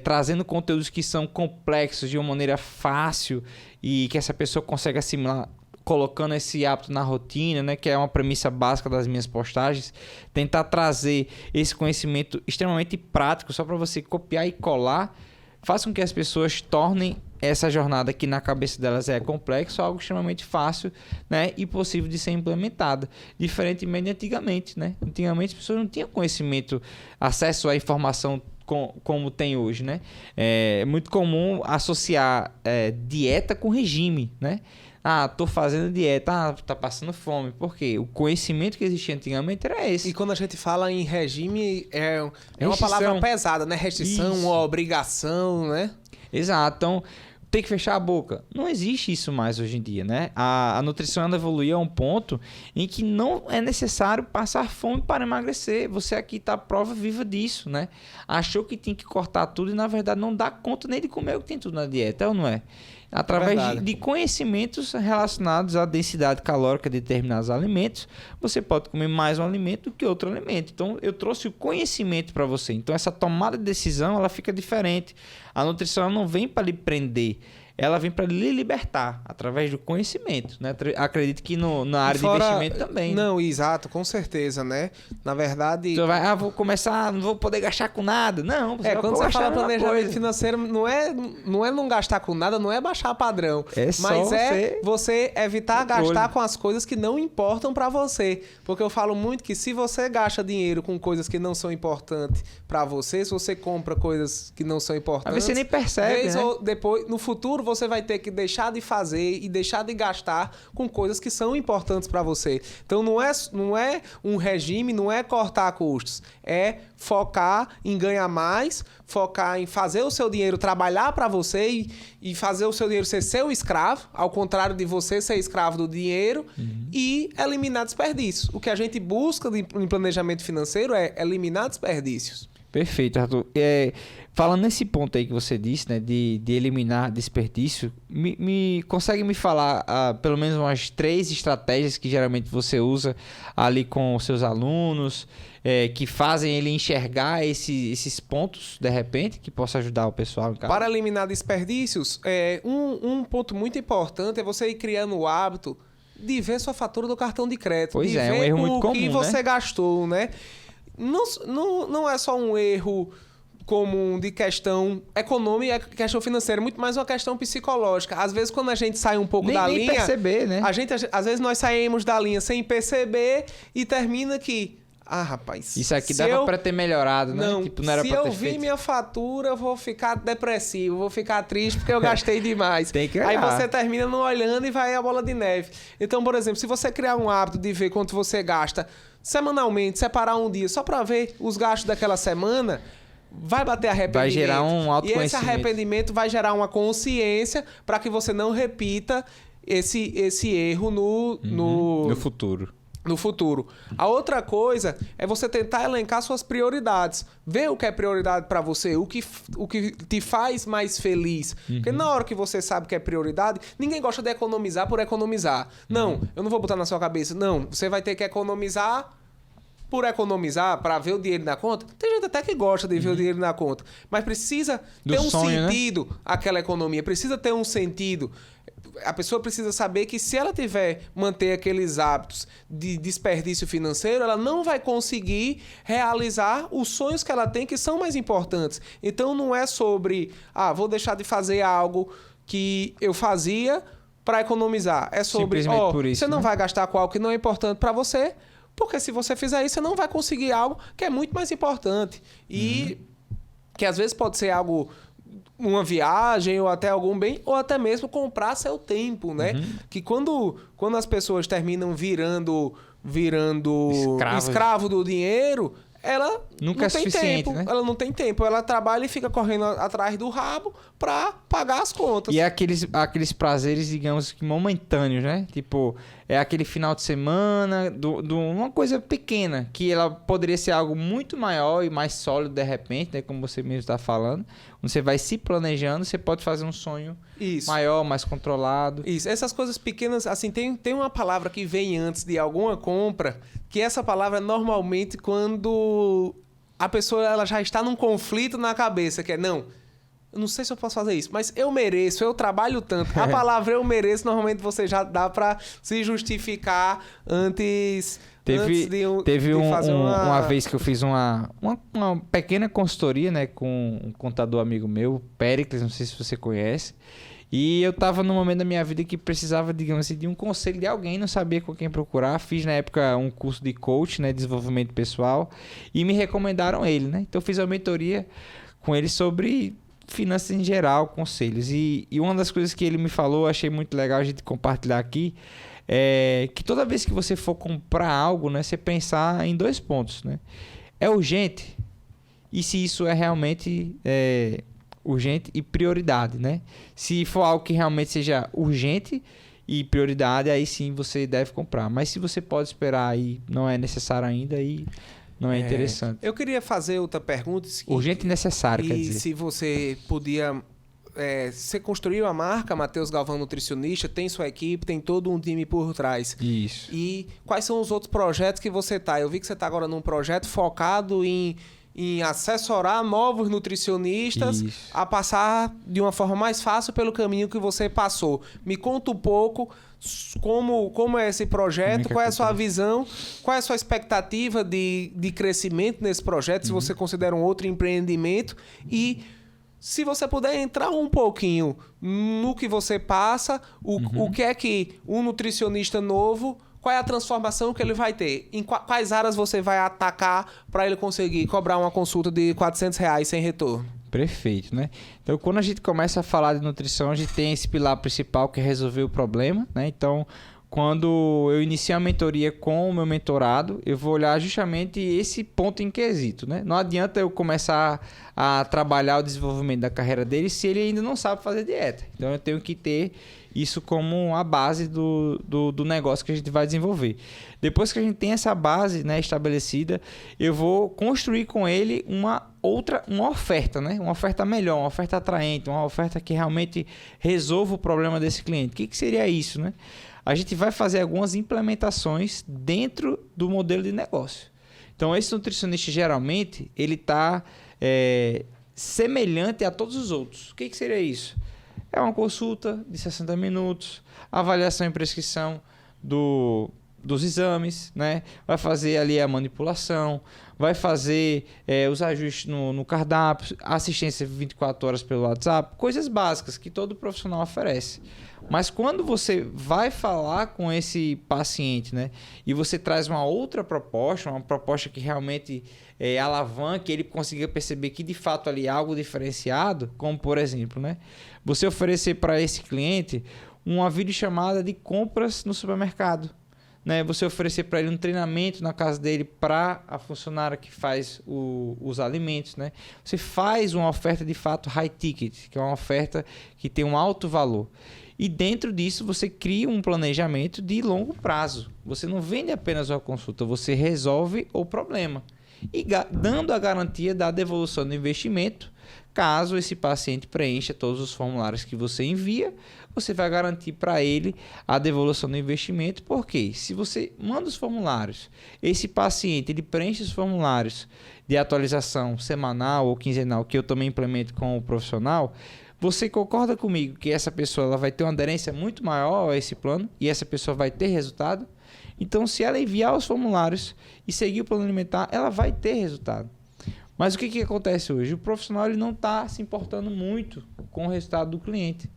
Trazendo conteúdos que são complexos de uma maneira fácil e que essa pessoa consegue assimilar, colocando esse hábito na rotina, né, que é uma premissa básica das minhas postagens, tentar trazer esse conhecimento extremamente prático, só para você copiar e colar, faça com que as pessoas tornem essa jornada que na cabeça delas é complexo, algo extremamente fácil, né, e possível de ser implementada, diferentemente de antigamente, né? Antigamente as pessoas não tinham conhecimento, acesso à informação como tem hoje, né? É muito comum associar dieta com regime, né? Tô fazendo dieta, tá passando fome. Por quê? O conhecimento que existia antigamente era esse. E quando a gente fala em regime, é uma palavra pesada, né? Restrição, uma obrigação, né? Exato. Então, tem que fechar a boca. Não existe isso mais hoje em dia, né? A nutrição ela evoluiu a um ponto em que não é necessário passar fome para emagrecer. Você aqui está a prova viva disso, né? Achou que tinha que cortar tudo e, na verdade, não dá conta nem de comer o que tem tudo na dieta, é ou não é? Através de conhecimentos relacionados à densidade calórica de determinados alimentos, você pode comer mais um alimento do que outro alimento. Então, eu trouxe o conhecimento para você. Então, essa tomada de decisão ela fica diferente. A nutrição ela não vem para lhe prender, ela vem para lhe libertar através do conhecimento, né? Acredito que na área de investimento também. Não, exato, com certeza, né? Na verdade... Você vai, vou começar, não vou poder gastar com nada. Não, você vai quando você fala planejamento coisa. financeiro, não é não gastar com nada, não é baixar padrão. Mas você evitar gastar com as coisas que não importam para você. Porque eu falo muito que se você gasta dinheiro com coisas que não são importantes para você, se você compra coisas que não são importantes... Você nem percebe, né? Ou depois, no futuro, você vai ter que deixar de fazer e deixar de gastar com coisas que são importantes para você. Então, não é um regime, não é cortar custos. É focar em ganhar mais, focar em fazer o seu dinheiro trabalhar para você e fazer o seu dinheiro ser seu escravo, ao contrário de você ser escravo do dinheiro, e eliminar desperdícios. O que a gente busca em planejamento financeiro é eliminar desperdícios. Perfeito, Arthur. Falando nesse ponto aí que você disse, né, de eliminar desperdício, consegue me falar pelo menos umas 3 estratégias que geralmente você usa ali com os seus alunos, que fazem ele enxergar esses pontos, de repente, que possa ajudar o pessoal em casa? Para eliminar desperdícios, um ponto muito importante é você ir criando o hábito de ver sua fatura do cartão de crédito. Pois de é ver um erro muito comum, que você gastou, né? Não é só um erro comum de questão econômica e questão financeira, muito mais uma questão psicológica. Às vezes, quando a gente sai um pouco da linha... Nem perceber, né? Às vezes, nós saímos da linha sem perceber e termina que... rapaz... Isso aqui dava pra ter melhorado, né? Não, tipo, não era se pra ter eu vi feito. minha fatura, eu vou ficar depressivo, vou ficar triste porque eu gastei demais. Tem que Aí olhar. você termina não olhando e vai a bola de neve. Então, por exemplo, se você criar um hábito de ver quanto você gasta semanalmente, separar um dia só para ver os gastos daquela semana, vai bater arrependimento. Vai gerar um autoconhecimento. E esse arrependimento vai gerar uma consciência para que você não repita esse erro no futuro. No futuro. A outra coisa é você tentar elencar suas prioridades. Ver o que é prioridade para você, o que te faz mais feliz. Porque na hora que você sabe que é prioridade, ninguém gosta de economizar por economizar. Não, eu não vou botar na sua cabeça. Não, você vai ter que economizar por economizar, para ver o dinheiro na conta. Tem gente até que gosta de ver o dinheiro na conta. Mas precisa ter um sentido, né? Aquela economia. Precisa ter um sentido. A pessoa precisa saber que se ela manter aqueles hábitos de desperdício financeiro, ela não vai conseguir realizar os sonhos que ela tem, que são mais importantes. Então não é sobre, vou deixar de fazer algo que eu fazia para economizar. É sobre, por isso, você não né? vai gastar com algo que não é importante para você, porque se você fizer isso, você não vai conseguir algo que é muito mais importante. E que às vezes pode ser algo... uma viagem ou até algum bem, ou até mesmo comprar seu tempo, né? Que quando as pessoas terminam virando escravo do dinheiro, ela nunca não tem tempo. né? Ela não tem tempo. Ela trabalha e fica correndo atrás do rabo para pagar as contas. E é aqueles prazeres, digamos, que momentâneos, né? Tipo, é aquele final de semana, uma coisa pequena, que ela poderia ser algo muito maior e mais sólido de repente, né? Como você mesmo está falando. Você vai se planejando, você pode fazer um sonho maior, mais controlado. Isso. Essas coisas pequenas, assim, tem uma palavra que vem antes de alguma compra, que essa palavra é normalmente quando a pessoa ela já está num conflito na cabeça, que é, não, eu não sei se eu posso fazer isso, mas eu mereço, eu trabalho tanto. A palavra eu mereço, normalmente você já dá para se justificar antes Teve uma vez que eu fiz uma pequena consultoria, né, com um contador amigo meu, Péricles, não sei se você conhece. E eu tava num momento da minha vida que precisava, digamos assim, de um conselho de alguém, não sabia com quem procurar. Fiz na época um curso de coach, né, desenvolvimento pessoal, e me recomendaram ele, né? Então eu fiz uma mentoria com ele sobre finanças em geral, conselhos. E uma das coisas que ele me falou, achei muito legal a gente compartilhar aqui, é que toda vez que você for comprar algo, né, você pensar em 2 pontos, né? É urgente? E se isso é realmente urgente e prioridade, né? Se for algo que realmente seja urgente e prioridade, aí sim você deve comprar. Mas se você pode esperar e não é necessário ainda, aí não é interessante. Eu queria fazer outra pergunta. Urgente e necessário, quer dizer. E se você podia... você construiu a marca Matheus Galvão Nutricionista, tem sua equipe, tem todo um time por trás. Isso. E quais são os outros projetos que você está? Eu vi que você está agora num projeto focado em em assessorar novos nutricionistas Isso. a passar de uma forma mais fácil pelo caminho que você passou. Me conta um pouco como é esse projeto, qual é a sua visão, qual é a sua expectativa de crescimento nesse projeto, se você considera um outro empreendimento e se você puder entrar um pouquinho no que você passa, o que é que um nutricionista novo, qual é a transformação que ele vai ter? Em quais áreas você vai atacar para ele conseguir cobrar uma consulta de R$400 sem retorno? Perfeito, né? Então, quando a gente começa a falar de nutrição, a gente tem esse pilar principal que é resolver o problema, né? Então, quando eu inicio a mentoria com o meu mentorado, eu vou olhar justamente esse ponto em quesito, né? Não adianta eu começar a trabalhar o desenvolvimento da carreira dele se ele ainda não sabe fazer dieta. Então, eu tenho que ter isso como a base do negócio que a gente vai desenvolver. Depois que a gente tem essa base, né, estabelecida, eu vou construir com ele uma oferta, né? Uma oferta melhor, uma oferta atraente, uma oferta que realmente resolva o problema desse cliente. O que seria isso, né? A gente vai fazer algumas implementações dentro do modelo de negócio. Então, esse nutricionista, geralmente, ele está semelhante a todos os outros. O que seria isso? É uma consulta de 60 minutos, avaliação e prescrição dos exames, né? Vai fazer ali a manipulação, vai fazer os ajustes no cardápio, assistência 24 horas pelo WhatsApp, coisas básicas que todo profissional oferece. Mas quando você vai falar com esse paciente, né, e você traz uma outra proposta, uma proposta que realmente alavanque, ele consiga perceber que de fato ali há algo diferenciado, como por exemplo, né, você oferecer para esse cliente uma videochamada de compras no supermercado. Né, você oferecer para ele um treinamento na casa dele para a funcionária que faz os alimentos. Né? Você faz uma oferta de fato high ticket, que é uma oferta que tem um alto valor. E dentro disso você cria um planejamento de longo prazo. Você não vende apenas uma consulta, você resolve o problema. E dando a garantia da devolução do investimento, caso esse paciente preencha todos os formulários que você envia, você vai garantir para ele a devolução do investimento, porque se você manda os formulários, esse paciente ele preenche os formulários de atualização semanal ou quinzenal, que eu também implemento com o profissional, você concorda comigo que essa pessoa ela vai ter uma aderência muito maior a esse plano e essa pessoa vai ter resultado? Então, se ela enviar os formulários e seguir o plano alimentar, ela vai ter resultado. Mas o que acontece hoje? O profissional ele não está se importando muito com o resultado do cliente.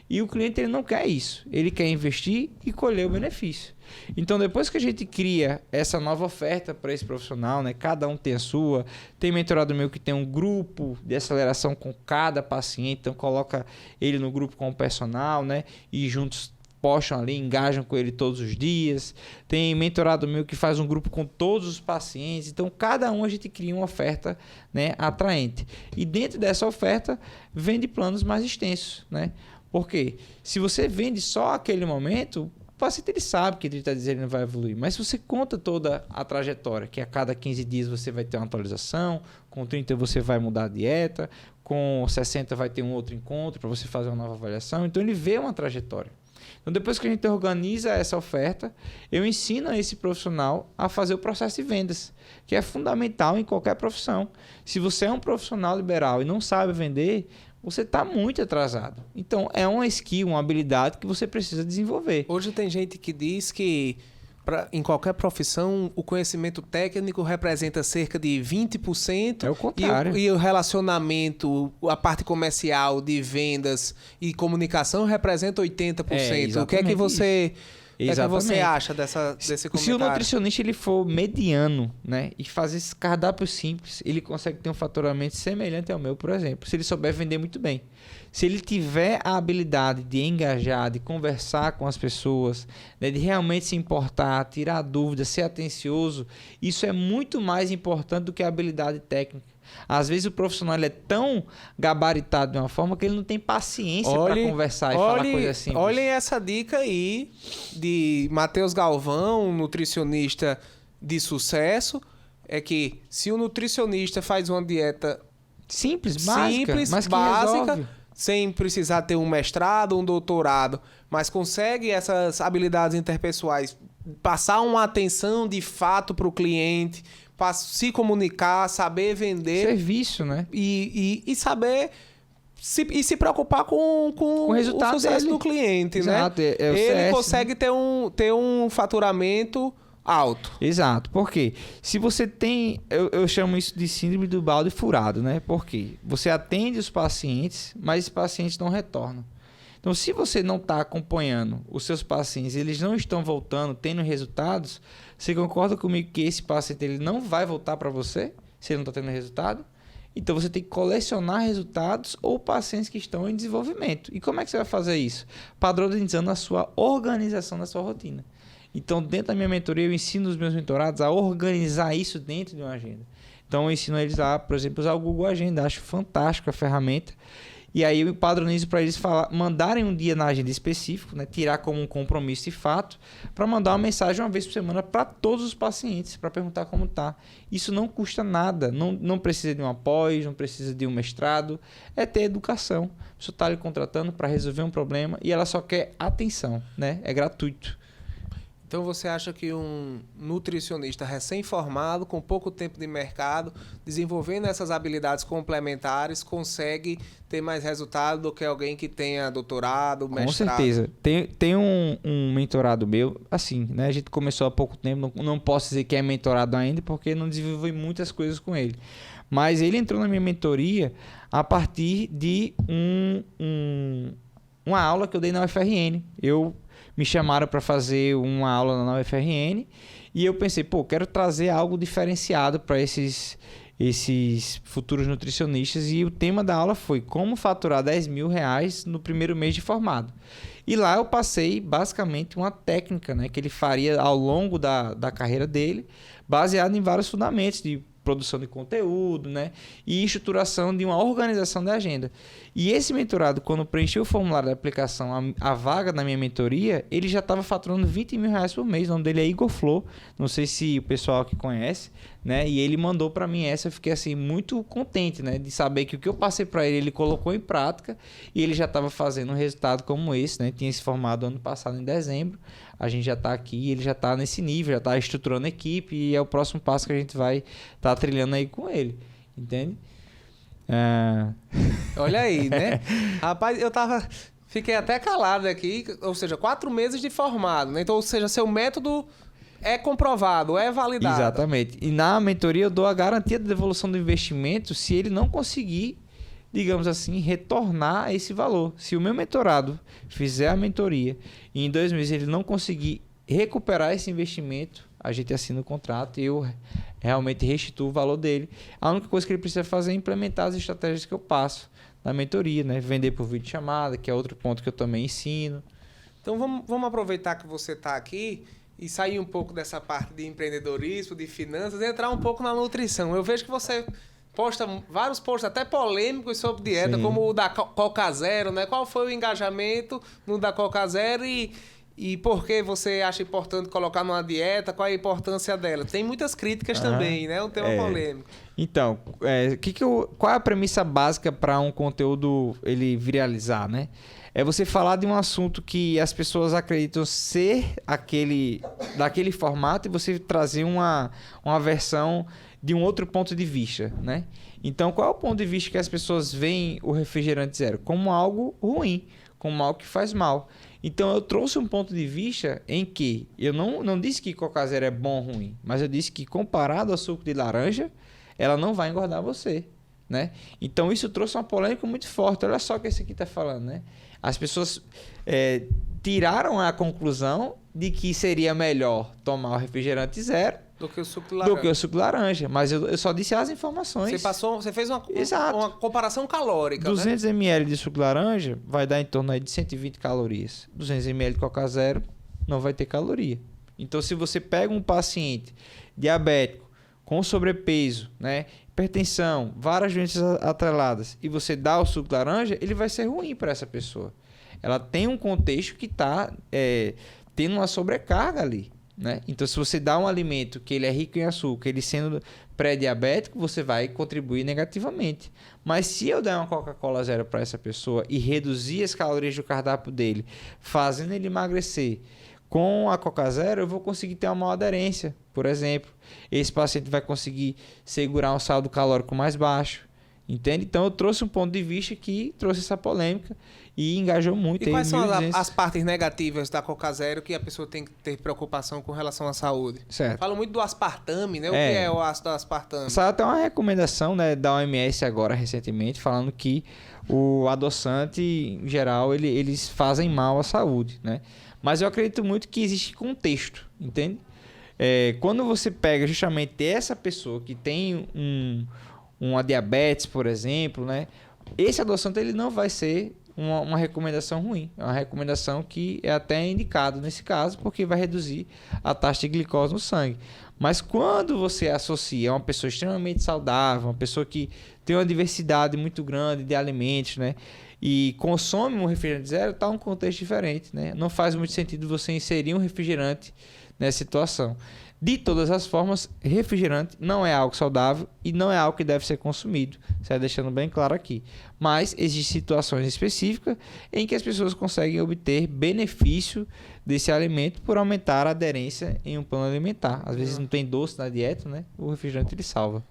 E o cliente ele não quer isso. Ele quer investir e colher o benefício. Então, depois que a gente cria essa nova oferta para esse profissional, né? Cada um tem a sua. Tem mentorado meu que tem um grupo de aceleração com cada paciente. Então, coloca ele no grupo com o personal, né? E juntos postam ali, engajam com ele todos os dias. Tem mentorado meu que faz um grupo com todos os pacientes. Então, cada um a gente cria uma oferta, né, atraente. E dentro dessa oferta, vende planos mais extensos, né? Porque se você vende só aquele momento, o paciente ele sabe que 30 dias ele não vai evoluir. Mas se você conta toda a trajetória, que a cada 15 dias você vai ter uma atualização, com 30 você vai mudar a dieta, com 60 vai ter um outro encontro para você fazer uma nova avaliação. Então, ele vê uma trajetória. Então, depois que a gente organiza essa oferta, eu ensino a esse profissional a fazer o processo de vendas, que é fundamental em qualquer profissão. Se você é um profissional liberal e não sabe vender, você está muito atrasado. Então, é uma skill, uma habilidade que você precisa desenvolver. Hoje tem gente que diz que em qualquer profissão, o conhecimento técnico representa cerca de 20%. É o contrário. E o relacionamento, a parte comercial de vendas e comunicação representa 80%. O que é que você... O que é que você acha desse comentário? Se o nutricionista ele for mediano, né, e fazer esse cardápio simples, ele consegue ter um faturamento semelhante ao meu, por exemplo, se ele souber vender muito bem. Se ele tiver a habilidade de engajar, de conversar com as pessoas, né, de realmente se importar, tirar dúvidas, ser atencioso, isso é muito mais importante do que a habilidade técnica. Às vezes o profissional ele é tão gabaritado de uma forma que ele não tem paciência para conversar e falar coisas simples. Olhem essa dica aí de Matheus Galvão, um nutricionista de sucesso, é que se o nutricionista faz uma dieta simples, básica, sem precisar ter um mestrado, um doutorado, mas consegue essas habilidades interpessoais, passar uma atenção de fato para o cliente, se comunicar, saber vender. Serviço, né? E saber se preocupar com o resultado o sucesso dele. do cliente, Exato, né? é o Ele CS, consegue ter um faturamento alto. Exato. Por quê? Se você tem... Eu chamo isso de síndrome do balde furado, né? Por quê? Você atende os pacientes, mas os pacientes não retornam. Então, se você não está acompanhando os seus pacientes, eles não estão voltando, tendo resultados, você concorda comigo que esse paciente ele não vai voltar para você, se ele não está tendo resultado? Então, você tem que colecionar resultados ou pacientes que estão em desenvolvimento. E como é que você vai fazer isso? Padronizando a sua organização da sua rotina. Então, dentro da minha mentoria, eu ensino os meus mentorados a organizar isso dentro de uma agenda. Então, eu ensino eles a, por exemplo, usar o Google Agenda. Acho fantástico a ferramenta. E aí eu padronizo para eles mandarem um dia na agenda específico, né? Tirar como um compromisso de fato, para mandar uma mensagem uma vez por semana para todos os pacientes, para perguntar como está. Isso não custa nada, não precisa de um apoio, não precisa de um mestrado, é ter educação. A pessoa está lhe contratando para resolver um problema e ela só quer atenção, né? É gratuito. Então você acha que um nutricionista recém-formado, com pouco tempo de mercado, desenvolvendo essas habilidades complementares, consegue ter mais resultado do que alguém que tenha doutorado, mestrado? Com certeza. Tem um mentorado meu, assim, né? A gente começou há pouco tempo, não posso dizer que é mentorado ainda, porque não desenvolvi muitas coisas com ele. Mas ele entrou na minha mentoria a partir de uma aula que eu dei na UFRN. Me chamaram para fazer uma aula na UFRN e eu pensei, quero trazer algo diferenciado para esses futuros nutricionistas, e o tema da aula foi como faturar R$10.000 no primeiro mês de formado. E lá eu passei basicamente uma técnica, né, que ele faria ao longo da carreira dele, baseado em vários fundamentos de produção de conteúdo, né, e estruturação de uma organização da agenda. E esse mentorado, quando preencheu o formulário da aplicação, a vaga na minha mentoria, ele já estava faturando R$20.000 por mês. O nome dele é Igor Flor, não sei se o pessoal aqui conhece, né? E ele mandou para mim essa, eu fiquei assim muito contente, né, de saber que o que eu passei para ele colocou em prática e ele já estava fazendo um resultado como esse, né? Tinha se formado ano passado em dezembro, a gente já está aqui, ele já está nesse nível, já está estruturando a equipe e é o próximo passo que a gente vai estar trilhando aí com ele, entende? Olha aí, né? Rapaz, fiquei até calado aqui, ou seja, 4 meses de formado, né? Então, ou seja, seu método é comprovado, é validado. Exatamente. E na mentoria eu dou a garantia de devolução do investimento se ele não conseguir, digamos assim, retornar esse valor. Se o meu mentorado fizer a mentoria e em 2 meses ele não conseguir recuperar esse investimento, a gente assina o contrato e eu realmente restituo o valor dele. A única coisa que ele precisa fazer é implementar as estratégias que eu passo na mentoria, né? Vender por videochamada, que é outro ponto que eu também ensino. Então vamos aproveitar que você está aqui e sair um pouco dessa parte de empreendedorismo, de finanças, e entrar um pouco na nutrição. Eu vejo que você posta vários posts até polêmicos sobre dieta, Sim. como o da Coca Zero, né? Qual foi o engajamento no da Coca Zero e por que você acha importante colocar numa dieta? Qual é a importância dela? Tem muitas críticas também, né? Um tema polêmico. Então, qual é a premissa básica para um conteúdo ele viralizar, né? É você falar de um assunto que as pessoas acreditam ser daquele formato e você trazer uma versão de um outro ponto de vista, né? Então, qual é o ponto de vista que as pessoas veem o refrigerante zero? Como algo ruim, como algo que faz mal. Então, eu trouxe um ponto de vista em que eu não disse que Coca Zero é bom ou ruim, mas eu disse que comparado ao suco de laranja, ela não vai engordar você, né? Então, isso trouxe uma polêmica muito forte. Olha só o que esse aqui está falando, né? As pessoas tiraram a conclusão de que seria melhor tomar o refrigerante zero do que o suco de laranja. Mas eu só disse as informações. Você fez uma comparação calórica, 200 ml de suco de laranja vai dar em torno aí de 120 calorias. 200 ml de Coca Zero não vai ter caloria. Então, se você pega um paciente diabético com sobrepeso, né, hipertensão, várias doenças atreladas, e você dá o suco de laranja, ele vai ser ruim para essa pessoa. Ela tem um contexto que está tendo uma sobrecarga ali, né? Então, se você dá um alimento que ele é rico em açúcar, ele sendo pré-diabético, você vai contribuir negativamente. Mas se eu der uma Coca-Cola zero para essa pessoa e reduzir as calorias do cardápio dele, fazendo ele emagrecer com a Coca Zero, eu vou conseguir ter uma maior aderência, por exemplo. Esse paciente vai conseguir segurar um saldo calórico mais baixo. Entende? Então eu trouxe um ponto de vista que trouxe essa polêmica e engajou muito. E quais são as partes negativas da Coca Zero que a pessoa tem que ter preocupação com relação à saúde? Certo. Falam muito do aspartame, né? O que é o ácido aspartame? Saiu até uma recomendação, né, da OMS agora recentemente, falando que o adoçante, em geral, eles fazem mal à saúde, né? Mas eu acredito muito que existe contexto, entende? Quando você pega justamente essa pessoa que tem uma diabetes, por exemplo, né? Esse adoçante ele não vai ser uma recomendação ruim. É uma recomendação que é até indicado nesse caso, porque vai reduzir a taxa de glicose no sangue. Mas quando você associa a uma pessoa extremamente saudável, uma pessoa que tem uma diversidade muito grande de alimentos, né? E consome um refrigerante zero, está um contexto diferente, né? Não faz muito sentido você inserir um refrigerante nessa situação. De todas as formas, refrigerante não é algo saudável e não é algo que deve ser consumido. Certo? Deixando bem claro aqui. Mas existem situações específicas em que as pessoas conseguem obter benefício desse alimento por aumentar a aderência em um plano alimentar. Às vezes não tem doce na dieta, né? O refrigerante ele salva.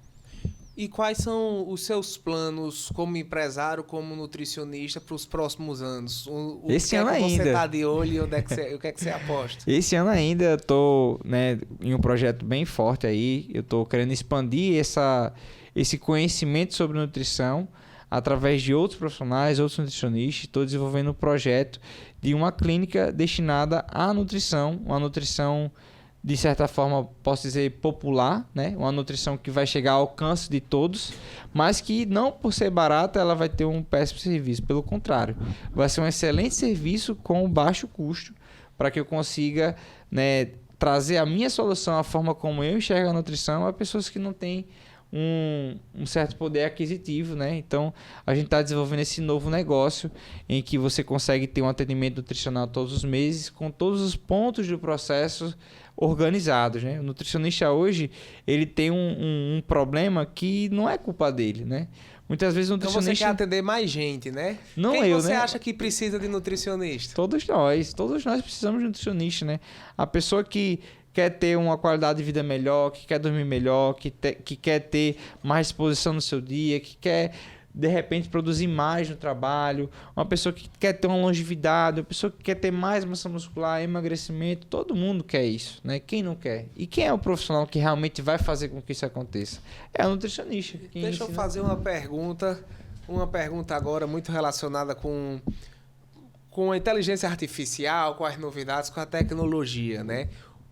E quais são os seus planos como empresário, como nutricionista para os próximos anos? Esse ano ainda. Você está de olho e o que é que você aposta? Esse ano ainda estou, né, em um projeto bem forte aí. Eu estou querendo expandir esse conhecimento sobre nutrição através de outros profissionais, outros nutricionistas. Estou desenvolvendo um projeto de uma clínica destinada à nutrição, uma nutrição de certa forma, posso dizer, popular, né? Uma nutrição que vai chegar ao alcance de todos, mas que não por ser barata, ela vai ter um péssimo serviço. Pelo contrário, vai ser um excelente serviço com baixo custo para que eu consiga, né, trazer a minha solução, a forma como eu enxergo a nutrição a pessoas que não têm um certo poder aquisitivo, né? Então, a gente está desenvolvendo esse novo negócio em que você consegue ter um atendimento nutricional todos os meses, com todos os pontos do processo organizados, né? O nutricionista hoje, ele tem um problema que não é culpa dele, né? Muitas vezes o nutricionista... Então você quer atender mais gente, né? Não Quem eu, você né? acha que precisa de nutricionista? Todos nós precisamos de nutricionista, né? A pessoa que quer ter uma qualidade de vida melhor, que quer dormir melhor, que quer ter mais disposição no seu dia, que quer, de repente, produzir mais no trabalho, uma pessoa que quer ter uma longevidade, uma pessoa que quer ter mais massa muscular, emagrecimento, todo mundo quer isso, né? Quem não quer? E quem é o profissional que realmente vai fazer com que isso aconteça? É o nutricionista. Deixa eu fazer uma pergunta agora muito relacionada com a inteligência artificial, com as novidades, com a tecnologia, né?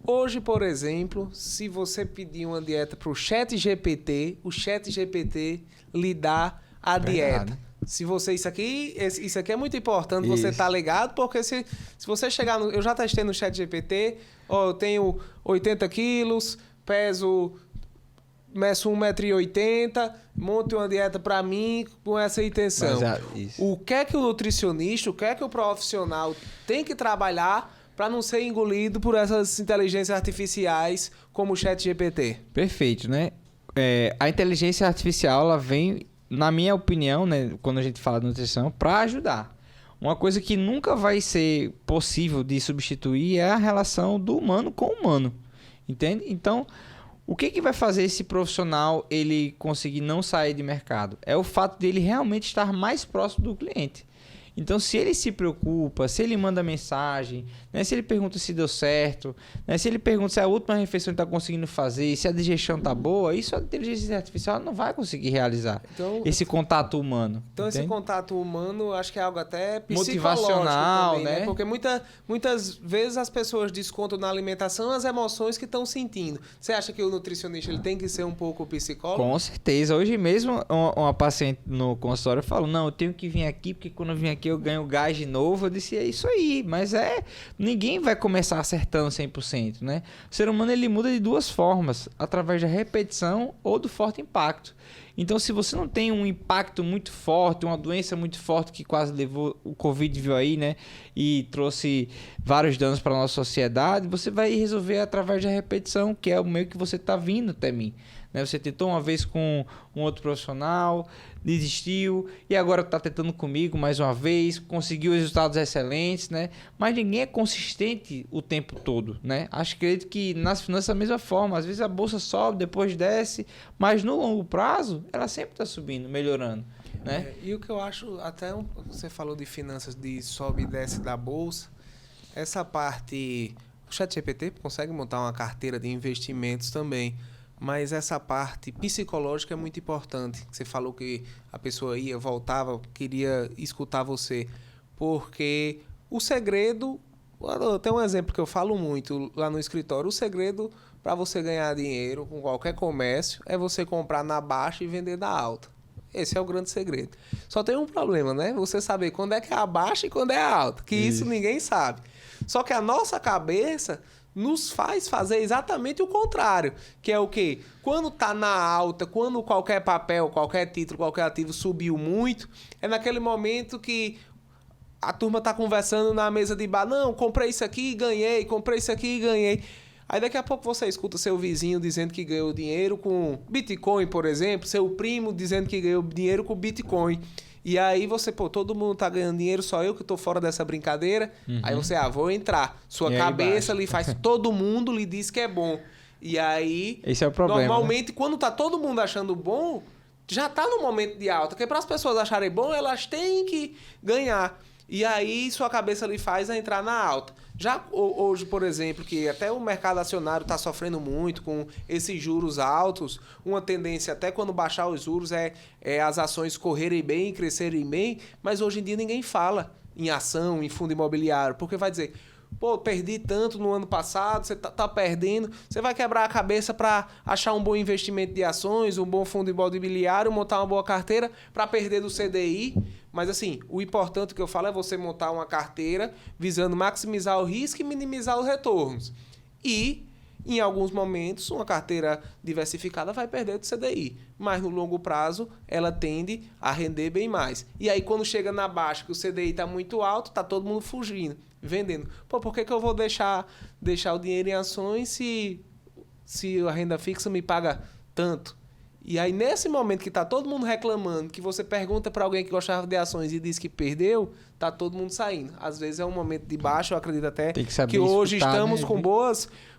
Hoje, por exemplo, se você pedir uma dieta para o ChatGPT, o ChatGPT lhe dá a dieta. Se você isso aqui é muito importante você estar ligado, porque se você chegar eu já testei no ChatGPT, eu tenho 80 quilos, meço 1,80 m, monte uma dieta para mim com essa intenção. O que é que o nutricionista, o que é que o profissional tem que trabalhar para não ser engolido por essas inteligências artificiais como o ChatGPT? Perfeito, né? A inteligência artificial, ela vem, na minha opinião, né, quando a gente fala de nutrição, para ajudar. Uma coisa que nunca vai ser possível de substituir é a relação do humano com o humano, entende? Então, o que vai fazer esse profissional ele conseguir não sair de mercado? É o fato de ele realmente estar mais próximo do cliente. Então, se ele se preocupa, se ele manda mensagem, né, se ele pergunta se deu certo, né, se ele pergunta se a última refeição ele está conseguindo fazer, se a digestão está boa, isso a inteligência artificial não vai conseguir realizar. Então, esse contato humano. Então, entende? Esse contato humano, acho que é algo até motivacional, também, né? Porque muitas vezes as pessoas descontam na alimentação as emoções que estão sentindo. Você acha que o nutricionista ele tem que ser um pouco psicólogo? Com certeza. Hoje mesmo, uma paciente no consultório falou, não, eu tenho que vir aqui, porque quando eu vim aqui eu ganho gás de novo. Eu disse, é isso aí, mas ninguém vai começar acertando 100%, né? O ser humano ele muda de duas formas, através da repetição ou do forte impacto. Então, se você não tem um impacto muito forte, uma doença muito forte que quase levou, o Covid viu aí, né? E trouxe vários danos para a nossa sociedade, você vai resolver através da repetição, que é o meio que você está vindo até mim. Né? Você tentou uma vez com um outro profissional, desistiu, e agora está tentando comigo mais uma vez, conseguiu resultados excelentes, né? Mas ninguém é consistente o tempo todo, né? Acredito que nas finanças da mesma forma, às vezes a bolsa sobe, depois desce, mas no longo prazo ela sempre está subindo, melhorando, né? E o que eu acho, até você falou de finanças, de sobe e desce da bolsa, essa parte, o ChatGPT consegue montar uma carteira de investimentos também. Mas essa parte psicológica é muito importante. Você falou que a pessoa ia, voltava, queria escutar você. Porque o segredo... Tem um exemplo que eu falo muito lá no escritório. O segredo para você ganhar dinheiro com qualquer comércio é você comprar na baixa e vender na alta. Esse é o grande segredo. Só tem um problema, né? Você saber quando é que é a baixa e quando é a alta. Que isso ninguém sabe. Só que a nossa cabeça... nos faz fazer exatamente o contrário, que é o quê? Quando tá na alta, quando qualquer papel, qualquer título, qualquer ativo subiu muito, é naquele momento que a turma tá conversando na mesa de bar, não, comprei isso aqui e ganhei, comprei isso aqui e ganhei. Aí daqui a pouco você escuta seu vizinho dizendo que ganhou dinheiro com Bitcoin, por exemplo, seu primo dizendo que ganhou dinheiro com Bitcoin. E aí você, todo mundo tá ganhando dinheiro, só eu que tô fora dessa brincadeira. Aí você, vou entrar. Sua cabeça lhe faz, todo mundo lhe diz que é bom. E aí, esse é o problema, normalmente, né? quando tá todo mundo achando bom, já tá no momento de alta. Porque para as pessoas acharem bom, elas têm que ganhar. E aí, sua cabeça lhe faz entrar na alta. Já hoje, por exemplo, que até o mercado acionário está sofrendo muito com esses juros altos, uma tendência até quando baixar os juros é as ações correrem bem, crescerem bem, mas hoje em dia ninguém fala em ação, em fundo imobiliário, porque vai dizer, perdi tanto no ano passado, você tá perdendo, você vai quebrar a cabeça para achar um bom investimento de ações, um bom fundo imobiliário, montar uma boa carteira para perder do CDI. Mas assim, o importante que eu falo é você montar uma carteira visando maximizar o risco e minimizar os retornos. E, em alguns momentos, uma carteira diversificada vai perder do CDI. Mas no longo prazo, ela tende a render bem mais. E aí, quando chega na baixa, que o CDI está muito alto, está todo mundo fugindo, vendendo. Por que eu vou deixar o dinheiro em ações se a renda fixa me paga tanto? E aí, nesse momento que tá todo mundo reclamando, que você pergunta para alguém que gostava de ações e diz que perdeu, tá todo mundo saindo. Às vezes é um momento de baixa, eu acredito até que hoje estamos, né,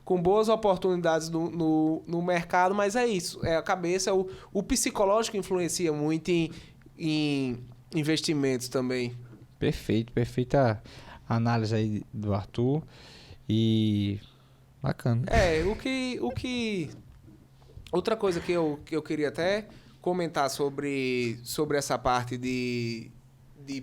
com boas oportunidades no mercado, mas é isso. A cabeça, o psicológico influencia muito em investimentos também. Perfeito, perfeita análise aí do Arthur. E bacana. Outra coisa que eu queria até comentar sobre essa parte de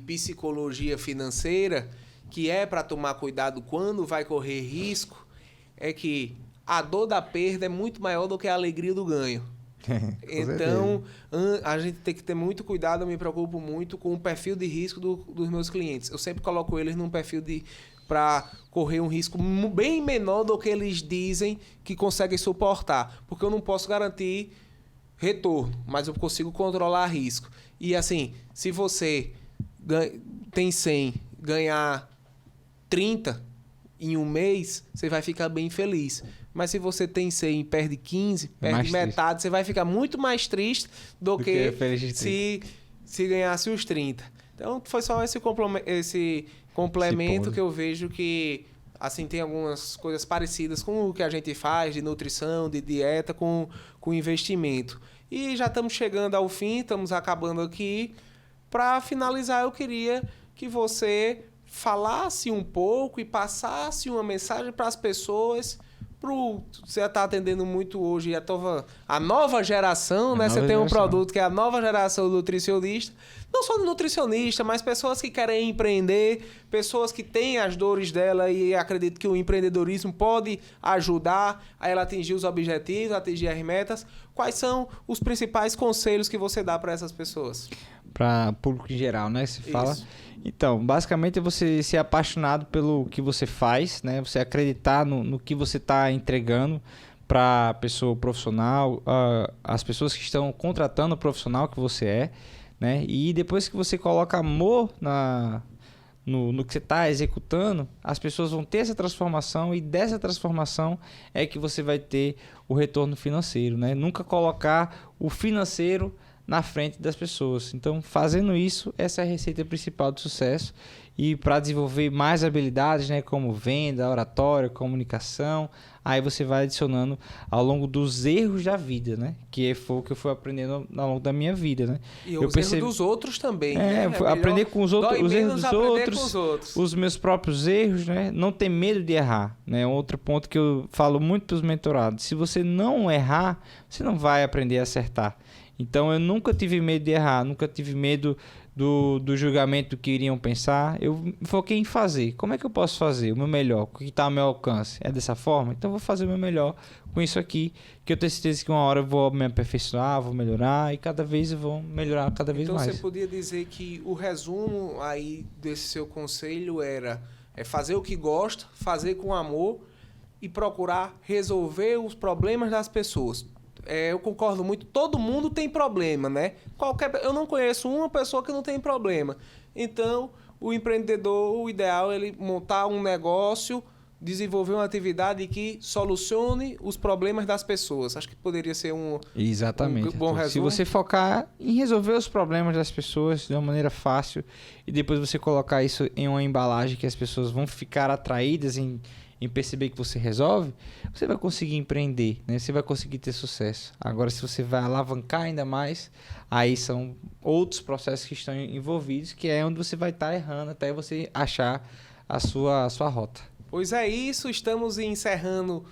psicologia financeira, que é para tomar cuidado quando vai correr risco, é que a dor da perda é muito maior do que a alegria do ganho. Então, a gente tem que ter muito cuidado, eu me preocupo muito com o perfil de risco dos meus clientes. Eu sempre coloco eles num perfil para correr um risco bem menor do que eles dizem que conseguem suportar. Porque eu não posso garantir retorno, mas eu consigo controlar risco. E assim, se você tem 100, ganhar 30 em um mês, você vai ficar bem feliz. Mas se você tem 100 e perde 15, perde metade, você vai ficar muito mais triste do que se ganhasse os 30. Então, foi só esse complemento que eu vejo que assim tem algumas coisas parecidas com o que a gente faz de nutrição, de dieta, com investimento. E já estamos chegando ao fim, estamos acabando aqui. Para finalizar, eu queria que você falasse um pouco e passasse uma mensagem para as pessoas. Você está atendendo muito hoje a nova geração, né? Você tem um produto que é a nova geração do nutricionista. Não só do nutricionista, mas pessoas que querem empreender, pessoas que têm as dores dela e acreditam que o empreendedorismo pode ajudar a ela atingir os objetivos, atingir as metas. Quais são os principais conselhos que você dá para essas pessoas? Para público em geral, né? Se fala. Isso. Então, basicamente é você ser apaixonado pelo que você faz, né? Você acreditar no que você está entregando para a pessoa profissional, as pessoas que estão contratando o profissional que você é, né? E depois que você coloca amor no que você está executando, as pessoas vão ter essa transformação e dessa transformação é que você vai ter o retorno financeiro, né? Nunca colocar o financeiro na frente das pessoas. Então, fazendo isso, essa é a receita principal do sucesso. E para desenvolver mais habilidades, né, como venda, oratória, comunicação, aí você vai adicionando ao longo dos erros da vida, né? Que foi o que eu fui aprendendo ao longo da minha vida, né? E os erros dos outros também, né? Aprender com os outros, os erros dos outros, outros, os meus próprios erros, né? Não ter medo de errar, né? Outro ponto que eu falo muito para os mentorados: se você não errar, você não vai aprender a acertar. Então eu nunca tive medo de errar, nunca tive medo do julgamento que iriam pensar. Eu me foquei em fazer. Como é que eu posso fazer o meu melhor? O que está ao meu alcance? É dessa forma? Então eu vou fazer o meu melhor com isso aqui, que eu tenho certeza que uma hora eu vou me aperfeiçoar, vou melhorar e cada vez eu vou melhorar cada vez mais. Então você podia dizer que o resumo aí desse seu conselho era fazer o que gosta, fazer com amor e procurar resolver os problemas das pessoas. Eu concordo muito. Todo mundo tem problema, né? Eu não conheço uma pessoa que não tem problema. Então, o empreendedor, o ideal é ele montar um negócio, desenvolver uma atividade que solucione os problemas das pessoas. Acho que poderia ser Exatamente, um bom resumo. Se você focar em resolver os problemas das pessoas de uma maneira fácil e depois você colocar isso em uma embalagem que as pessoas vão ficar atraídas em perceber que você resolve, você vai conseguir empreender, né? Você vai conseguir ter sucesso. Agora, se você vai alavancar ainda mais, aí são outros processos que estão envolvidos, que é onde você vai estar errando até você achar a sua rota. Pois é isso, estamos encerrando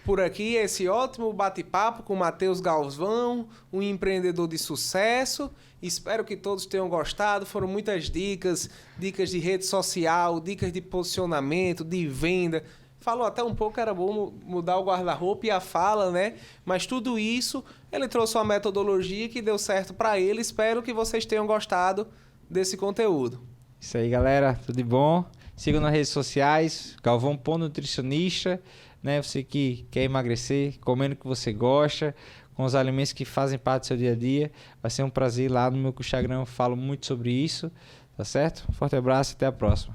por aqui esse ótimo bate-papo com Matheus Galvão, um empreendedor de sucesso. Espero que todos tenham gostado. Foram muitas dicas de rede social, dicas de posicionamento, de venda. Falou até um pouco que era bom mudar o guarda-roupa e a fala, né? Mas tudo isso, ele trouxe uma metodologia que deu certo para ele. Espero que vocês tenham gostado desse conteúdo. Isso aí, galera. Tudo de bom? Sigam nas redes sociais, Galvão Nutricionista, né? Você que quer emagrecer, comendo o que você gosta, com os alimentos que fazem parte do seu dia a dia. Vai ser um prazer. Lá no meu Instagram eu falo muito sobre isso, tá certo? Forte abraço e até a próxima.